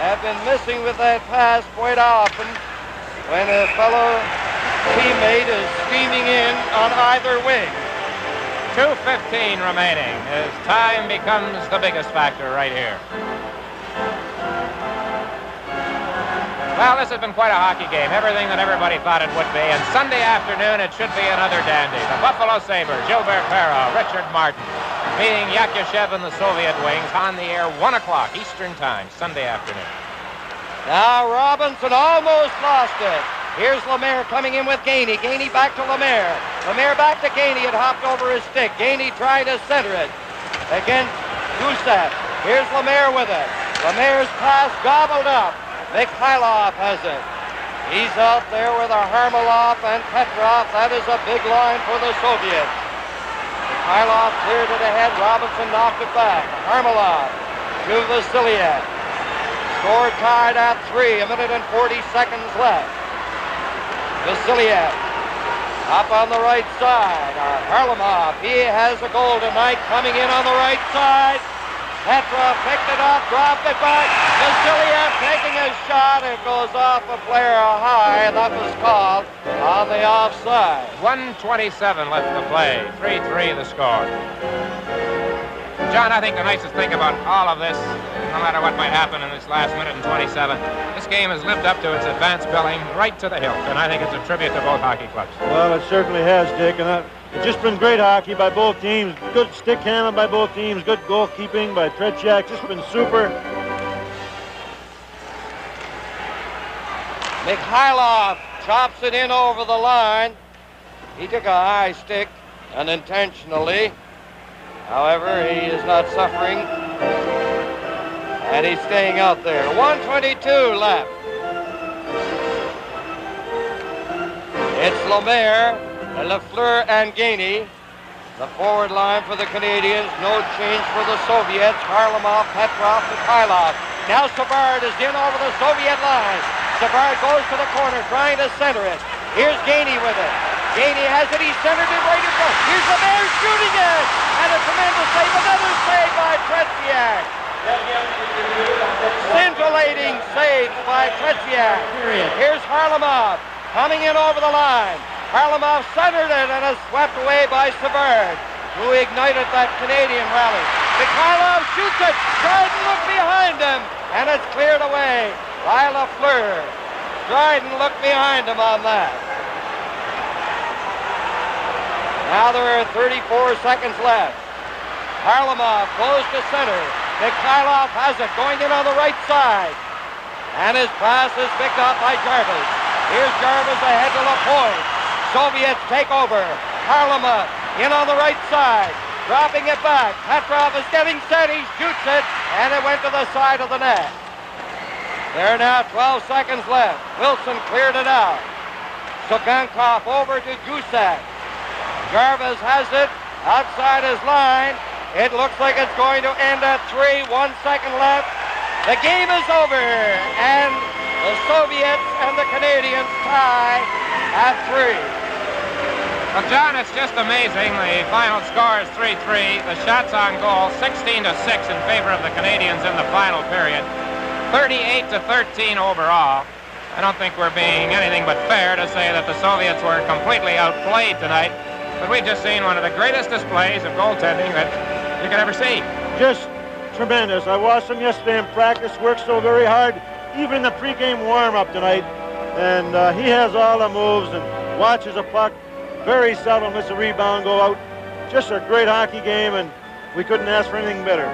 [SPEAKER 1] have been missing with that pass quite often when a fellow teammate is steaming in on either wing.
[SPEAKER 2] 2:15 remaining as time becomes the biggest factor right here. Well, this has been quite a hockey game. Everything that everybody thought it would be. And Sunday afternoon, it should be another dandy. The Buffalo Sabres, Gilbert Perreault, Richard Martin, meeting Yakushev and the Soviet Wings on the air, 1 o'clock Eastern Time, Sunday afternoon.
[SPEAKER 1] Now Robinson almost lost it. Here's Lemaire coming in with Gainey. Gainey back to Lemaire. Lemaire back to Gainey. It hopped over his stick. Gainey tried to center it against Gusev. Here's Lemaire with it. Lemaire's pass gobbled up. Mikhailov has it. He's out there with a Harmelov and Petrov. That is a big line for the Soviets. Mikhailov cleared it ahead. Robinson knocked it back. Harmelov to Vasiliev. Score tied at 3. 1 minute and 40 seconds left. Vasiliev up on the right side. Harlamov, he has a goal tonight, coming in on the right side. Petrov picked it up, dropped it back. Vasiliev taking a shot. It goes off a player high, and that was called on the offside.
[SPEAKER 2] 1:27 left to play. 3-3 the score. John, I think the nicest thing about all of this, no matter what might happen in this last minute and 27, this game has lived up to its advanced billing right to the hilt, and I think it's a tribute to both hockey clubs.
[SPEAKER 3] Well, it certainly has, Dick, and it's just been great hockey by both teams. Good stick handling by both teams. Good goalkeeping by Tretiak. Just been super.
[SPEAKER 1] Mikhailov chops it in over the line. He took a high stick unintentionally. However, he is not suffering. And he's staying out there. 1:22 left. It's Lemaire, Lefleur, and Gainey. The forward line for the Canadiens. No change for the Soviets. Harlamov, Petrov, Mikhailov. Now Savard is in over the Soviet line. Savard goes to the corner, trying to center it. Here's Gainey with it. Gainey has it. He centered it right in front. Here's Lemaire shooting it. And a tremendous save. Another save by Tretiak. Scintillating save by Tretiak. Here's Harlamov coming in over the line. Harlamov centered it and is swept away by Savard, who ignited that Canadian rally. Mikhailov shoots it. Dryden looked behind him, and it's cleared away by Lefleur. Dryden looked behind him on that. Now there are 34 seconds left. Harlamov goes to center. Mikhailov has it, going in on the right side. And his pass is picked up by Jarvis. Here's Jarvis ahead to Lapointe. Soviets take over. Harlamov in on the right side, dropping it back. Petrov is getting set. He shoots it, and it went to the side of the net. There are now 12 seconds left. Wilson cleared it out. Tsygankov over to Gusev. Jarvis has it outside his line. It looks like it's going to end at 3. 1 second left. The game is over, and the Soviets and the Canadiens tie at 3.
[SPEAKER 2] Well, John, it's just amazing. The final score is 3-3. The shots on goal, 16-6 in favor of the Canadiens in the final period. 38-13 overall. I don't think we're being anything but fair to say that the Soviets were completely outplayed tonight. But we've just seen one of the greatest displays of goaltending that you could ever see.
[SPEAKER 3] Just tremendous. I watched him yesterday in practice, worked so very hard, even in the pregame warm-up tonight. And he has all the moves and watches a puck. Very subtle, miss a rebound, go out. Just a great hockey game, and we couldn't ask for anything better.